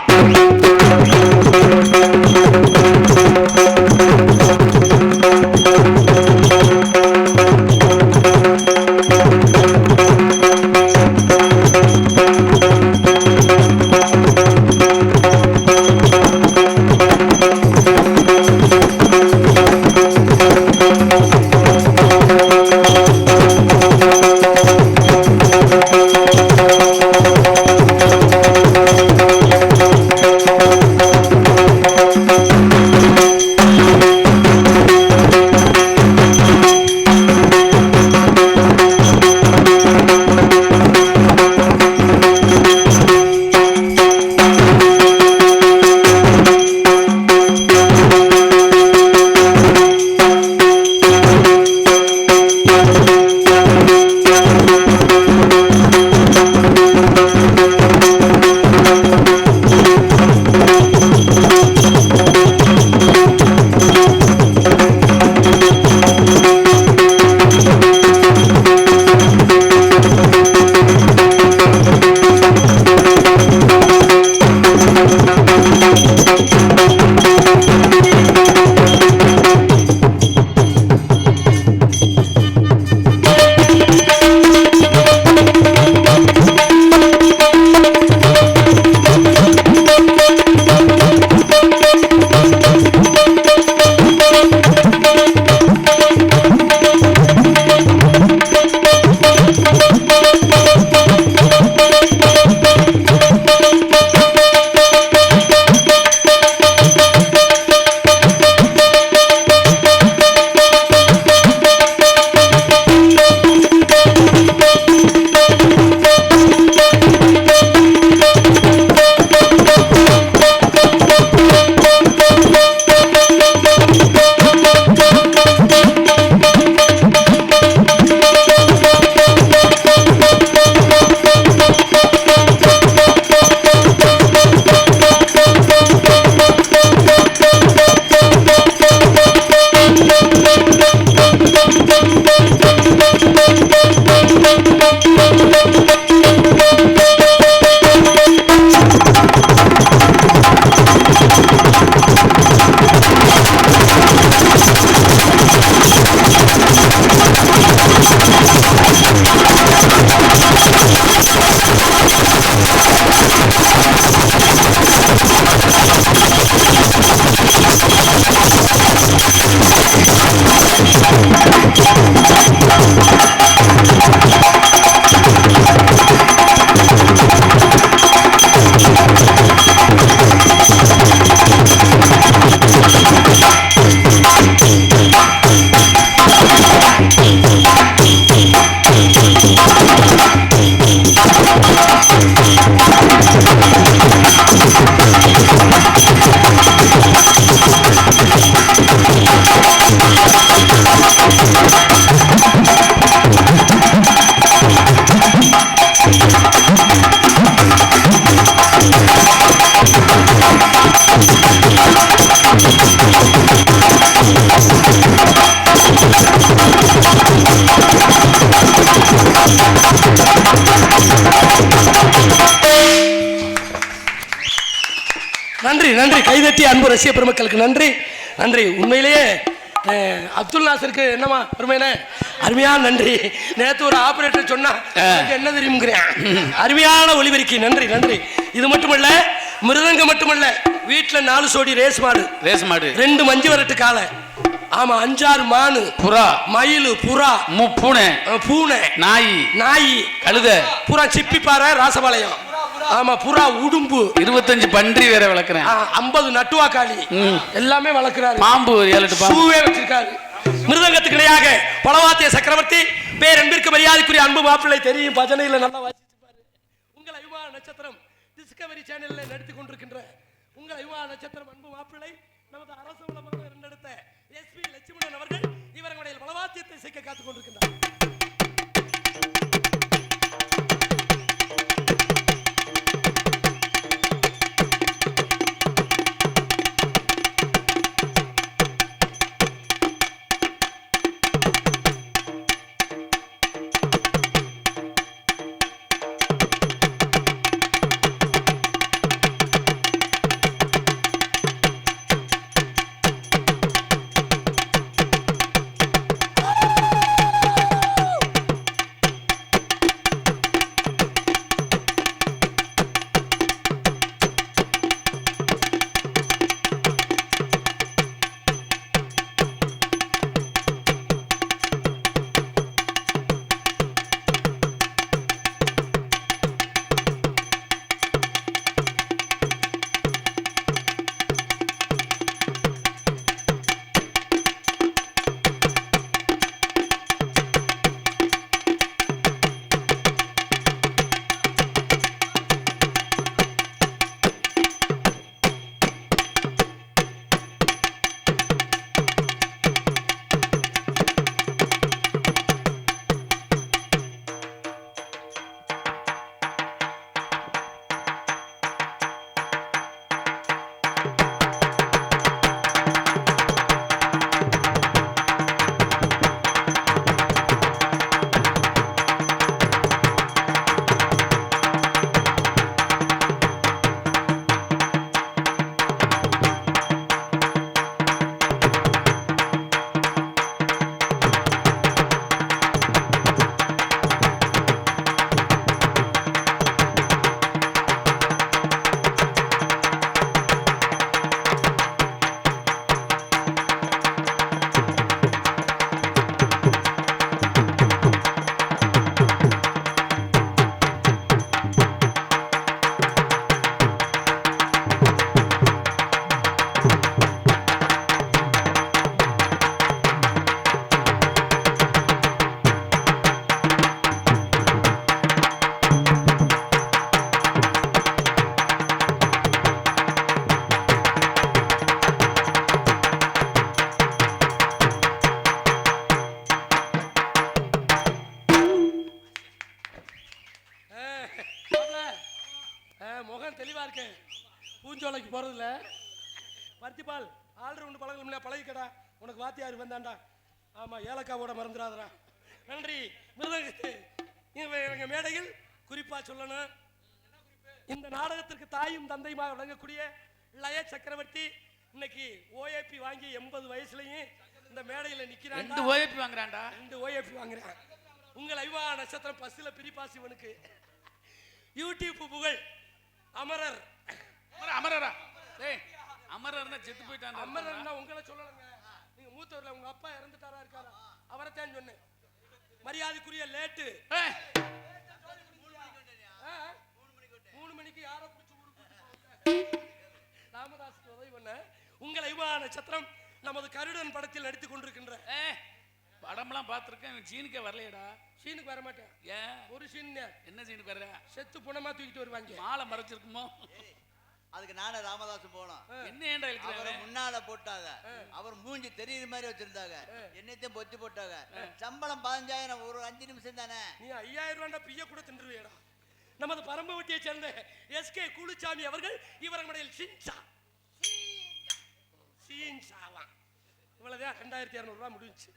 நன்றி நன்றி. கைதட்டி அன்பு ரசிக பெருமக்களுக்கு நன்றி நன்றி. உண்மையிலேயே அப்துல் நாசருக்கு என்னமா பெருமைனே அருமையான நன்றி. நேற்று ஒரு ஆபரேட்டர் சொன்னா என்ன தெரியுங்கிறேன். அருமையான ஒளிபெருக்கி நன்றி நன்றி. இது மட்டுமல்ல, மிருதங்கம் மட்டுமல்ல, வீட்டில் 4 சோடி ரேஸ் மாடு 2 மஞ்சு வரட்டு காலை, ஆமா 5-6 மானு, புறா, மயில், புறா, பூனை, நாய், கழுத, புறா, சிப்பிப்பாறை, ராசபாளையம், ஆமா புறா, உடும்பு, 25 பன்றி வேற வளர்க்கிறேன், 50 நட்டுவாக்காளி எல்லாமே வளர்க்கிறாரு. பாம்பு 7-8 பூவே வச்சிருக்காரு. மிருதங்கத்துக்கு இணையாக பலவாத்திய சக்கரவர்த்தி பேரன்பிற்கு மரியாதைக்குரிய அன்பு மாப்பிள்ளை தெரியும், பஜனையில நல்லா வாசிப்பாரு. உங்கள் அபிமான நட்சத்திரம் டிஸ்கவரி சேனல்ல நடத்தி கொண்டிருக்கின்ற உங்கள் அபிமான நட்சத்திரம் அன்பு மாப்பிள்ளை நமது அரசு வளமாக இரண்டெடுத்த SP லட்சுமணன் அவர்கள் இவர்களுடைய பலவாத்தியத்தை இசைக்க காத்துக் கொண்டிருக்கின்றார். தெளிவா இருக்கேன். பூஞ்சோலைக்கு போறதில்ல. பருத்திப்பால் ஆல்ரவுண்டு பழகல பழகிக்கடா. உனக்கு வாத்தியார் வந்தாண்டா. ஆமா, ஏலக்காவோட மறந்துடாதடா. நன்றி. மிருதங்கத்து எங்க மேடையில் குறிப்பா சொல்லணும், இந்த நாடகத்திற்கு தாயும் தந்தையுமாக விளங்கக்கூடிய லய சக்கரவர்த்தி இன்னைக்கு ஓஏபி வாங்கி 80 வயசுலயும் இந்த மேடையில நிக்கிறான். 2 ஓஏபி வாங்குறான்டா. 2 ஓஏபி வாங்குறான். உங்கள் ஐவா நட்சத்திரம் பஸ்ல பிரிபாசிவனுக்கு யூடியூப் புகழ் அமரர். அமரரா? டேய், அமரர்னா செத்து போயிட்டான். அமரர்னா உங்களை சொல்லலங்க. நீங்க மூத்தவர்ல உங்க அப்பா இறந்துட்டாரா இருக்காரா? அவரை தான் சொன்னேன். மரியாதைக்குரிய லேட்டு 3 மணிக்கு யாரை பிடிச்சி ராமதாஸுக்கு உதவி பண்ண உங்கள் ஐவா நட்சத்திரம் நமது கருடன் படத்தில் நடித்துக் கொண்டிருக்கின்ற படம்லாம் பார்த்துருக்கேன். சீனுக்கே வரலையடா. சீனுக்கு வர மாட்டேன். ஏன்? ஒரு சீன் என்ன சீனுக்கு வர்ற? செத்து புனமா தூக்கிட்டு வருவாங்க. மாலை மறைச்சிருக்குமோ? அதுக்கு நானே ராமதாஸ் போனோம். என்ன ஏன்டா அவரை முன்னால போட்டாங்க. அவர் மூஞ்சி தெரியுற மாதிரி வச்சிருந்தாங்க. என்னத்தையும் பொத்தி போட்டாங்க. சம்பளம் 15,000, ஒரு 5 நிமிஷம் தானே. நீ 5,000 ரூபாய் பிய்ய கூட தின்றுவியடா. நமது பரம்பவட்டியை சேர்ந்த எஸ்கே குளுச்சாமி அவர்கள் இவரங்கடையில் சீன்சாவா இவ்வளவுதான் 2,200 ரூபாய் முடிஞ்சு.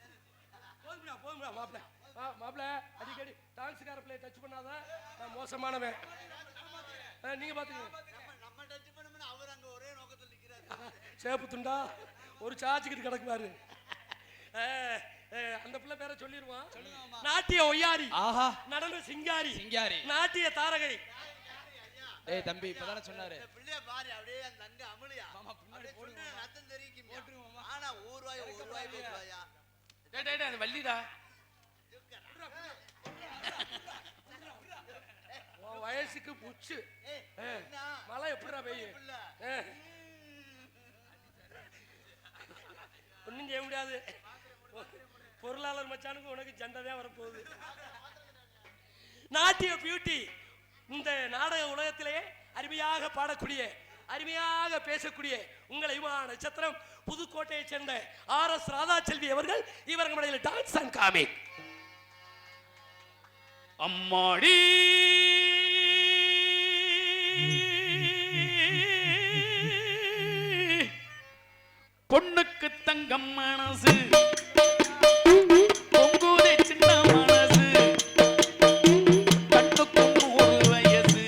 போதும்டா மாப்பிள்ள அடிக்கடி டான்ஸுக்கார பிள்ளைய டச் பண்ணாத, நான் மோசமானவன். நீங்க பாத்துக்கங்க. அவர் அங்க ஒரே நோக்கத்தில் நிக்கிறாரு. சேப்பு துண்டா ஒரு சாச்சுக்கிட்டு கிடக்குவாரு. அந்த பிள்ளை பேரை சொல்லிடுவான். நாட்டிய ஒய்யாரி, ஆஹா, நடன சிங்காரி, சிங்காரி, நாட்டிய தாரகை. ஏய் தம்பி, இப்பதானே சொன்னாரு. பிள்ளைய பாரு, அப்படியே அந்த அங்க அமளியா. மாமா பின்னாடி போடுங்க. ரத்தம் தெரியும் போட்டுருவோம். ஆனா 1 ரூபாய் பேசுவாயா? டேய் டேய், அது வள்ளிடா. வயசுக்கு புச்சு மழை எப்படிடா பெய்யும்? ஒன்னும் செய்ய முடியாது. பொருளாளர் மச்சானுக்கு உனக்கு சண்டை தான் வரப்போகுது. நாட்டிய பியூட்டி இந்த நாடக உலகத்திலேயே அருமையாக பாடக்கூடிய, அருமையாக பேசக்கூடிய உங்கள் ஐவா நட்சத்திரம் புதுக்கோட்டையை சேர்ந்த RS ராதாச்செல்வி அவர்கள் இவர்கள் டான்ஸ் அண்ட் காமிக். அம்மாடி பொண்ணுக்கு தங்கம் மனசு, பொங்குதை சின்ன மனசு, கண்ணுக்கு 100 வயசு,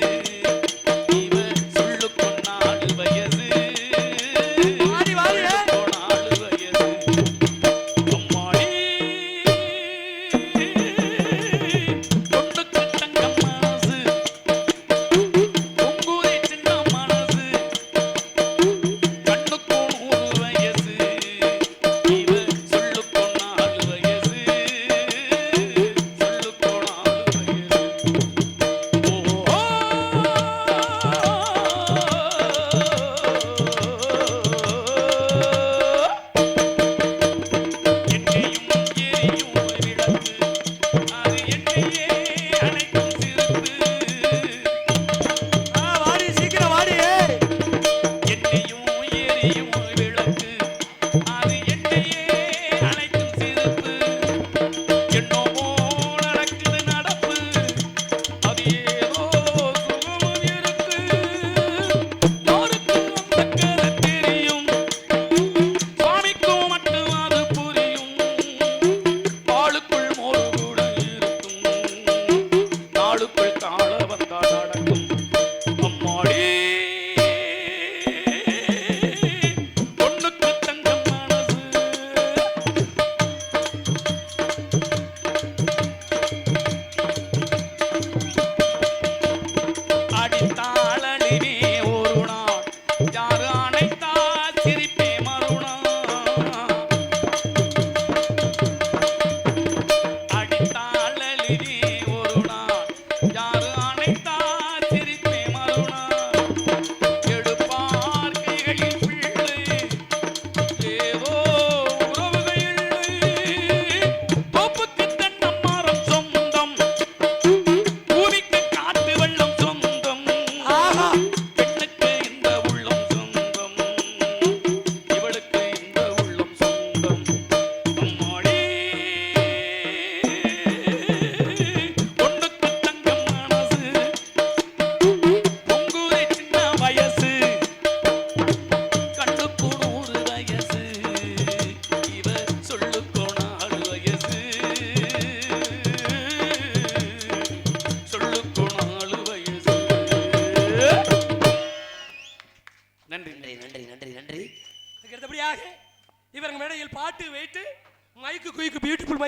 இவ சொல்லுக்கு 4 வயசு, 4 வயசு. அம்மாடி பொண்ணுக்கு தங்கம் மனசு, பொங்குதை சின்ன மனசு, கண்ணுக்கு 100 வயசு, இவ சொல்லுக்கு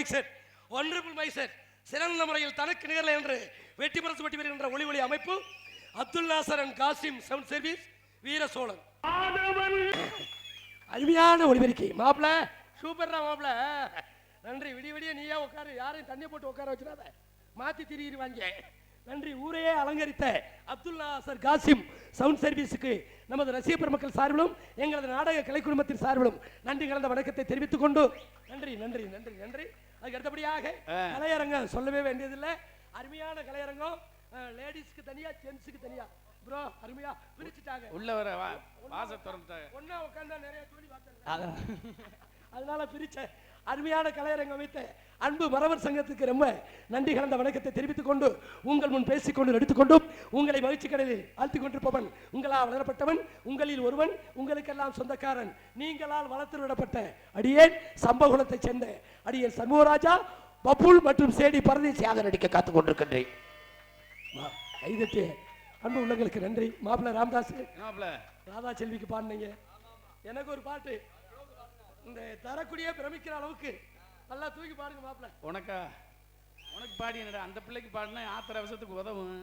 மைக் செட், ஒன்றிபிள் மைக் செட், சிறந்த முறையில் தனக்கு நிகழ என்று வெற்றி பரிசு பெற்று வருகின்ற ஒளி அமைப்பு Abdul Nasar and Kasim sound service Veera Cholan. அருமையான ஒளிபெருக்கி மாப்பிள, சூப்பர்ரா மாப்பிள, நன்றி. விடிய விடிய நீயே உட்காரு, யாரையும் தண்ணி போட்டு உட்கார வச்சிடாத, மாத்தி திரிவாங்க. நன்றி. ஊரையே அலங்கரித்த அப்துல் நாசர் காசிம் சவுண்ட் சர்வீஸுக்கு நமது ரசிக பெருமக்கள் சார்பிலும் எங்களது நாடக கலை குடும்பத்தின் சார்பிலும் நன்றி கலந்த வணக்கத்தை தெரிவித்துக் கொண்டு நன்றி நன்றி நன்றி நன்றி. அதுக்கு அடுத்தபடியாக கலையரங்கம் சொல்லவே வேண்டியதில்லை. அருமையான கலையரங்கம், லேடிஸ்க்கு தனியா ஜென்ஸுக்கு தனியா. ப்ரோ அருமையா பிரிச்சுட்டாங்க, உள்ள வர வாச திறந்துட்டாங்க, ஒண்ணா உட்கார்ந்தா நிறைய சொல்லி பார்த்தேன், அதனால பிரிச்ச அருமையான கலையரங்கம் வைத்த அன்பு மறவர் சங்கத்துக்கு ரொம்ப நன்றி கலந்த வணக்கத்தை தெரிவித்துக் கொண்டு உங்கள் முன் பேசிக்கொண்டு நடித்துக்கொண்டும் உங்களை மகிழ்ச்சி கடலில் ஆழ்த்திக் கொண்டிருப்பவன் உங்களால் வளரப்பட்டவன், உங்களில் ஒருவன், உங்களுக்கெல்லாம் சொந்தக்காரன், நீங்களால் வளர்த்து விடப்பட்ட அடியேன் சம்பகுலத்தை சேர்ந்த அடியேன் சண்முகராஜா பப்புல் மற்றும் சேடி பரதேசியாக நடிக்க காத்துக் கொண்டிருக்கின்றேன். கைதட்டு அன்பு உள்ளங்களுக்கு நன்றி. மாப்பிள்ள ராமதாஸ், ராதா செல்விக்கு பாடினீங்க. எனக்கு ஒரு பாட்டு இந்த தரக்கூடிய பிரமிக்கிற அளவுக்கு நல்லா தூக்கி பாருங்க மாப்பிள்ள. உனக்கு பாடி என்னடா, அந்த பிள்ளைக்கு பாடினா ஆத்திர அவசரத்துக்கு உதவும்.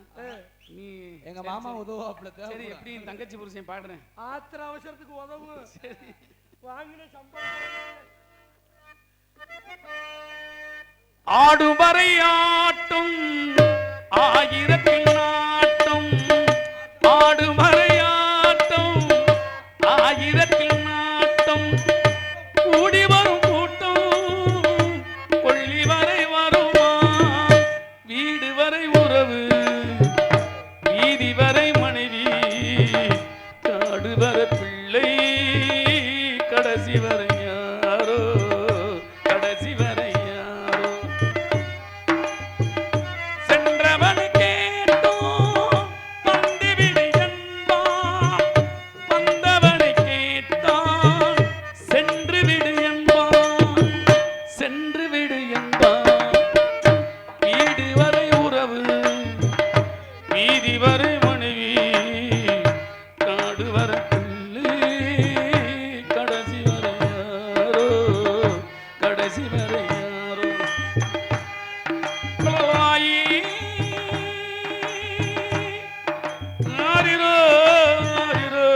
நீ எங்க மாமா உதவும். சரி, எப்படி தங்கச்சி புருஷன் பாடுறேன், ஆத்திர அவசரத்துக்கு உதவும். சரி, வாங்கின சம்பளம் ஆடும் வரை ஆட்டும் ஆயிரத்தில் நாட்டும், ஆடும் வரை ஆட்டும் ஆயிரத்தில் நாட்டும், கூடி வரும் கூட்டம் கொள்ளி வரை வருமா, வீடு வரை உறவு வீதி வரை மனைவி, காடு வரை பிள்ளை கடைசி வரை யாரோ, கடைசி வரை யாரோ, சென்றவனை கேட்டோம் வந்துவிடு என்பான், வந்தவனை கேட்டான் சென்று விடு என்பான், சென்று விடு என்பான், வீடு வரை உறவு வீதி வரை மனைவி, காடு வரை பிள்ளை கடைசி வரை யாரோ, கடைசி வரை யாரோ, ஆயி ஆரிரோ ஆரிரோ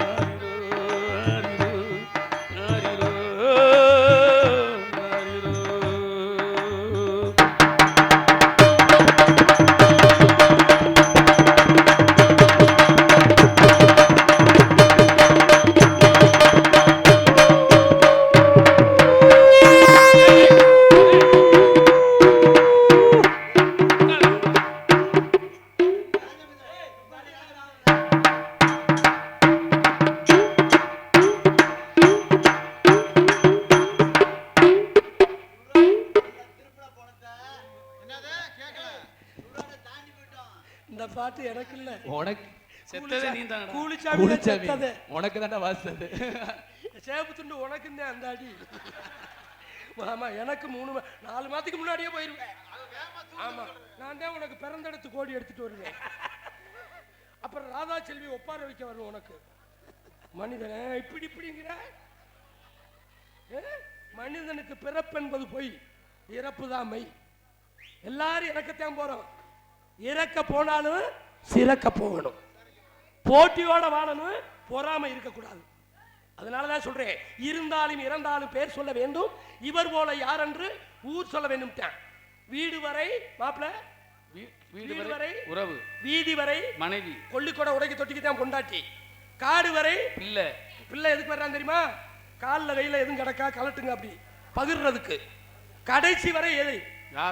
ஆரிரோ ஆரிரோ ஆரிரோ ஆரிரோ. இந்த பாட்டு எனக்கு இல்ல, உனக்கு செத்ததே நீ தான். கூலிச்சாமி செத்தது உனக்கு தானே வாசது. சேப்பு துண்டு உனக்கு தான் அந்த அடி. ஆமா, எனக்கு 4 மாதத்துக்கு முன்னாடியே போயிருவேன். ஆமா, நான் தான் உனக்கு பிறந்தெடுத்து கோடி எடுத்துட்டு வருவேன். அப்புறம் ராதா செல்வி ஒப்பார வைக்க வருவேன் உனக்கு. மனிதனே இப்படி இப்படிங்கிற, மனிதனுக்கு பிறப்பு என்பது பொய், இறப்பு தான் மெய். எல்லாரும் இறக்கத்தான் போறோம், இறக்க போனாலும் சிறக்க போகணும், போட்டியோட வாழணும், பொறாமை இருக்கக்கூடாது. அதனாலதான் சொல்றேன், இருந்தாலும் இறந்தாலும் பேர் சொல்ல வேண்டும், இவர் போல யார் என்று ஊர் சொல்ல வேண்டும். வீடு வரை மாப்பிள்ள, வீடு வரை உறவு வீதி வரை மனைவி, கொள்ளிக்கூட உடைக்கு தொட்டிக்கு தான் கொண்டாட்டி, காடு வரை பிள்ளை. பிள்ளை எதுக்கு வர்றான் தெரியுமா? காலில் கையில் எதுவும் கிடக்கா கலட்டுங்க அப்படி பகிர்றதுக்கு. கடைசி வரை எதை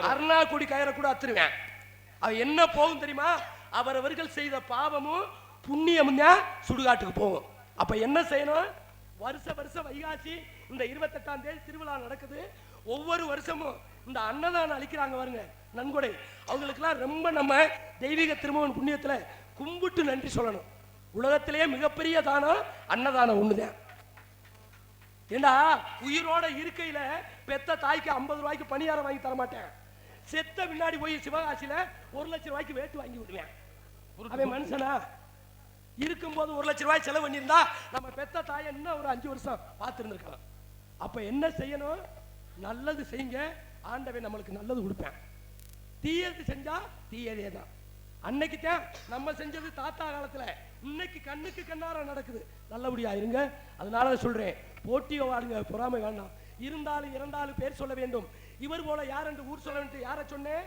அருணா கூடி கயிற கூட அத்துருவேன். அவன் என்ன போகும் தெரியுமா? அவரவர்கள் செய்த பாவமும் புண்ணியமும் தான் சுடுகாட்டுக்கு போகும். அப்ப என்ன செய்யணும்? வருஷம் வைகாசி இந்த 28ஆம் தேதி திருவிழா நடக்குது. ஒவ்வொரு வருஷமும் இந்த அன்னதானம் அளிக்கிறாங்க பாருங்க, நன்கொடை. அவங்களுக்கெல்லாம் ரொம்ப நம்ம தெய்வீக திருமகன் புண்ணியத்துல கும்பிட்டு நன்றி சொல்லணும். உலகத்திலேயே மிகப்பெரிய தானம் அன்னதானம் ஒண்ணுதான். ஏண்டா உயிரோட இருக்கையில பெத்த தாய்க்கு 50 ரூபாய்க்கு பணியாரம் வாங்கி தர மாட்டேன். செத்த பின்னாடி போய் சிவகாசியில 1 லட்சம் ரூபாய்க்கு வேட்டு வாங்கி விடுவேன். அவன் மனுஷனா? இருக்கும்போது 1 லட்சம் ரூபாய் செலவு பண்ணியிருந்தா நம்ம பெத்த தாயை இன்னும் ஒரு 5 வருஷம் பார்த்துருந்துருக்கலாம். அப்ப என்ன செய்யணும்? நல்லது செய்யுங்க, ஆண்டவன் நம்மளுக்கு நல்லது கொடுப்பேன். தீயது செஞ்சா தீயதே தான். அன்னைக்கு தான் நம்ம செஞ்சது தாத்தா காலத்துல, இன்னைக்கு கண்ணுக்கு கண்ணார நடக்குது. நல்லபடியா இருங்க. அதனால சொல்றேன், போட்டியோ வாடுங்க, பொறாமை வேண்டாம். இருந்தாலும் இறந்தாலும் பேர் சொல்ல வேண்டும். இவர் போல யார் என்று ஊர் சொல்ல வேண்டும். யாரை சொன்னேன்?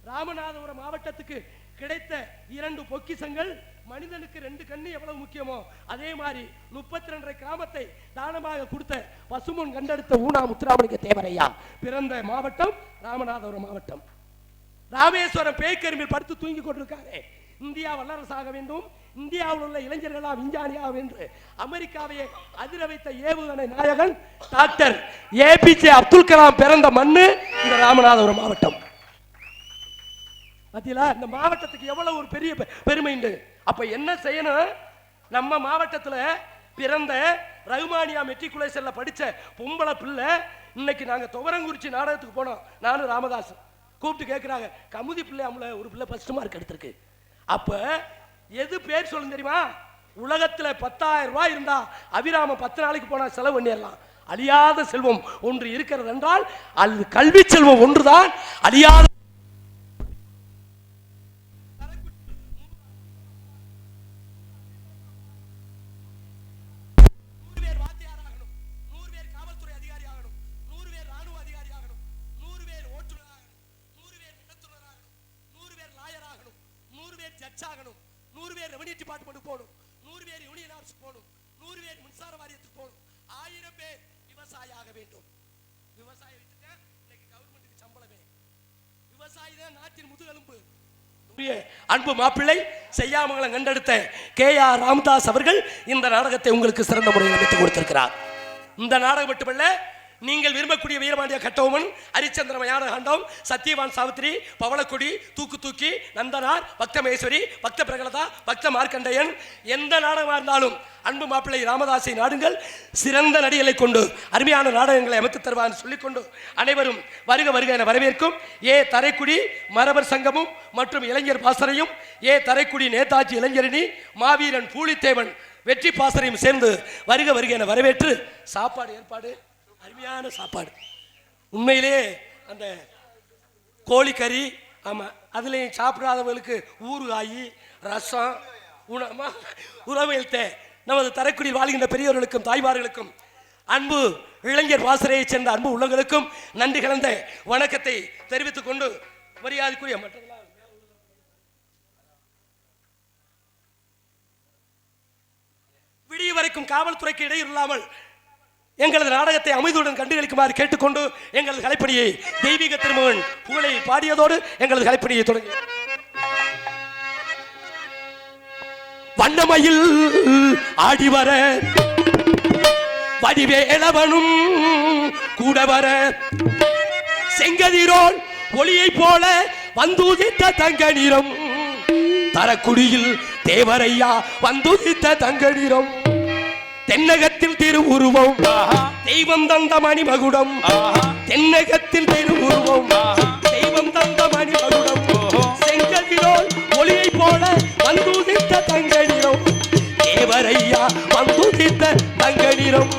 ராமநாதபுரம் மாவட்டத்துக்கு கிடைத்த 2 பொக்கிஷங்கள். மனிதனுக்கு 2 கண்ணு எவ்வளவு முக்கியமோ அதே மாதிரி 32 கிராமத்தை தானமாக கொடுத்த பசுமன் கண்டெடுத்த ஊனா முத்துராமலிங்க தேவரையா பிறந்த மாவட்டம் ராமநாதபுரம் மாவட்டம். ராமேஸ்வரம் பேய்க்கரும்பில் படுத்து தூங்கி கொண்டிருக்காரு. இந்தியா வல்லரசாக வேண்டும், இந்தியாவில் உள்ள இளைஞர்களாம் விஞ்ஞானியாக என்று அமெரிக்காவையே அதிர வைத்த ஏவுகணை நாயகன் டாக்டர் APJ அப்துல் கலாம் பிறந்த மண்ணு இந்த ராமநாதபுரம் மாவட்டம். பாத்தீங்களா இந்த மாவட்டத்துக்கு எவ்வளவு ஒரு பெரிய பெருமை உண்டு. அப்ப என்ன செய்யணும்? நம்ம மாவட்டத்துல பிறந்த ரகுமானியா மெட்ரிகுலேஷன்ல படிச்ச பொம்பளை பிள்ளை இன்னைக்கு நாங்க துவரங்குறிச்சி நாடகத்துக்கு போனோம். நானும் ராமதாஸ் கூப்பிட்டு கேட்கிறாங்க, கமுதி பிள்ளை அவங்கள ஒரு பிள்ளை ஃபர்ஸ்ட் மார்க் எடுத்திருக்கு. அப்ப எது பேர் சொல்லுங்க தெரியுமா? உலகத்துல 10,000 ரூபாய் இருந்தா அபிராம 10 நாளைக்கு போனா செலவு பண்ணிடலாம். அழியாத செல்வம் ஒன்று இருக்கிறது என்றால் அது கல்வி செல்வம் ஒன்றுதான் அழியாத. ஜட்ஜாகணும், 100 பேர் ரெவென்யூ டிபார்ட்மெண்ட் போகணும், 100 பேர் யூனியன் ஆஃபீஸ் போகணும், 100 பேர் மின்சார வாரியத்துக்கு போகணும், 1000 பேர் விவசாயி ஆக வேண்டும். விவசாயம் விட்டுட்டு இன்னைக்கு கவர்மெண்ட்டுக்கு சம்பளமே. விவசாயி தான் நாட்டின் முதுகெலும்பு. அன்பு மாப்பிள்ளை செய்யாமங்கலம் கண்டெடுத்த KR ராமதாஸ் அவர்கள் இந்த நாடகத்தை உங்களுக்கு சிறந்த முறையில் அமைத்து கொடுத்திருக்கிறார். இந்த நாடகம் மட்டுமல்ல, நீங்கள் விரும்பக்கூடிய வீரபாண்டிய கட்டபொம்மன், ஹரிச்சந்திர மயானகாண்டம், சத்தியவான் சாவித்திரி, பவளக்கொடி, தூக்கு தூக்கி, நந்தனார், பக்த மகேஸ்வரி, பக்த பிரகலதா, பக்த மார்க்கண்டையன், எந்த நாடகமாக இருந்தாலும் அன்பு மாப்பிள்ளை ராமதாஸை நாடுங்கள். சிறந்த நடிகளை கொண்டு அருமையான நாடகங்களை அமைத்து தருவார் சொல்லிக்கொண்டு அனைவரும் வருக வருக என வரவேற்கும் தரைக்குடி மரபர் சங்கமும் மற்றும் இளைஞர் பாசறையும், தரைக்குடி நேதாஜி இளைஞரணி, மாவீரன் பூலித்தேவன் வெற்றி பாசறையும் சேர்ந்து வருக வருக என வரவேற்று சாப்பாடு ஏற்பாடு, அருமையான சாப்பாடு. உண்மையிலே அந்த கோழிக்கறி, ஆமாம், அதுலேயும் சாப்பிடாதவர்களுக்கு ஊறுகாய், ரசம், உணவளித்த நமது தரைக்குடியில் வாழ்கின்ற பெரியவர்களுக்கும் தாய்மார்களுக்கும் அன்பு இளைஞர் பாசறையைச் சேர்ந்த அன்பு உள்ளங்களுக்கும் நன்றி கலந்த வணக்கத்தை தெரிவித்துக் கொண்டு மரியாதைக்குரிய விடிய வரைக்கும் காவல்துறைக்கு இடையூறு இல்லாமல் எங்களது நாடகத்தை அமைதியுடன் கண்டுகளிக்குமாறு கேட்டுக்கொண்டு எங்களது கலைப்பணியை தெய்வீக திருமகன் புகழை பாடியதோடு எங்களது கலைப்பணியை தொடங்கி வண்ணமயில் ஆடி வர வடிவேலவனும் கூட வர செங்கதிரோல் ஒளியை போல வந்துதித்த தங்க நிறம் தரக்குடியில் தேவரையா வந்துதித்த தங்க நிறம் தென்னகத்தில் திருவுருவம் தெய்வம் தந்த மணிமகுடம் தென்னகத்தில் திருவுருவம் தெய்வம் தந்த மணிமகுடம் செங்கதிரோல் ஒளியை போல வந்துதித்த தங்க நிறம் தேவரையா வந்துதித்த தங்க நிறம்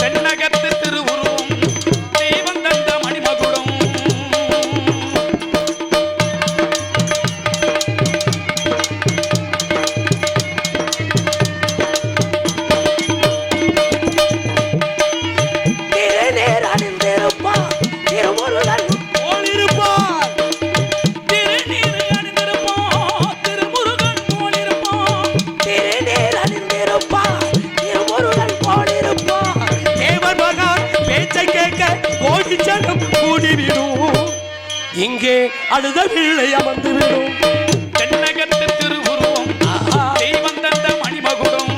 தென்னகத்தில் திருவுருவம் தெய்வம் தந்த மணிமகுடம் இங்கே அழுத பிள்ளை அமர்ந்து விடும் தென்னகத்தில் திருவுருவம் தெய்வம் தந்த மணிமகுடம்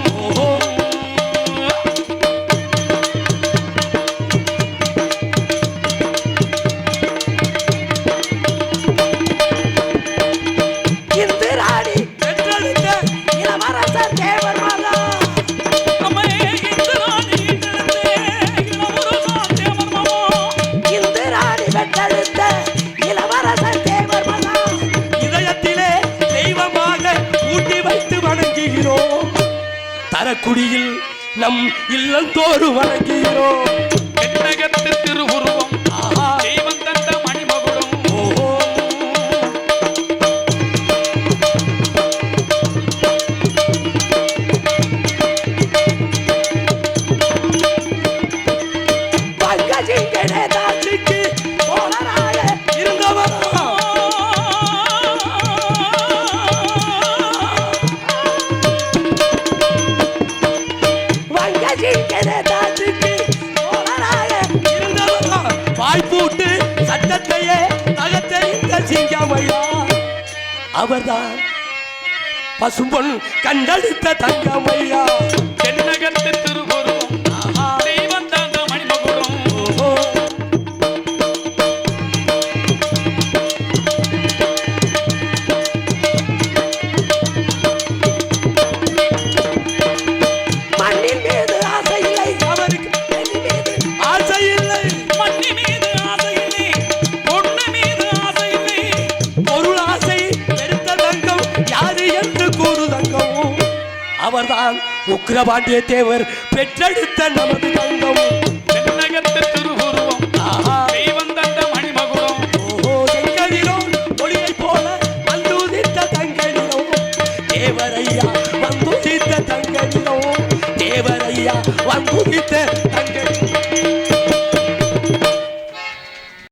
இந்திராணி பெற்றெடுத்த இளவரசர் தேவர் மகா தரக்குடியில் நம் இல்லந்தோறு வணங்குகிறோம் தென்னகத்தில் திருவுருவம் அவர்தான் பசும்பொன் கண்டெடுத்த தங்கமையா. தென்னகத்து திருகுரும் தெய்வம் தாங்க மணிமகுடம். மண்ணின் மீது ஆசை இல்லை அவருக்கு, பெண்ணின் மீது ஆசை இல்லை, மண்ணி மீது ஆசை இல்லை, பொண்ணு மீது ஆசை இல்லை. பொருள் ஆசை பெருத்த தங்கம் யாரு என்று கூறு தங்கம். அவர்தான் உக்கிரபாண்டிய தேவர் பெற்றெடுத்த நமது தங்கம்.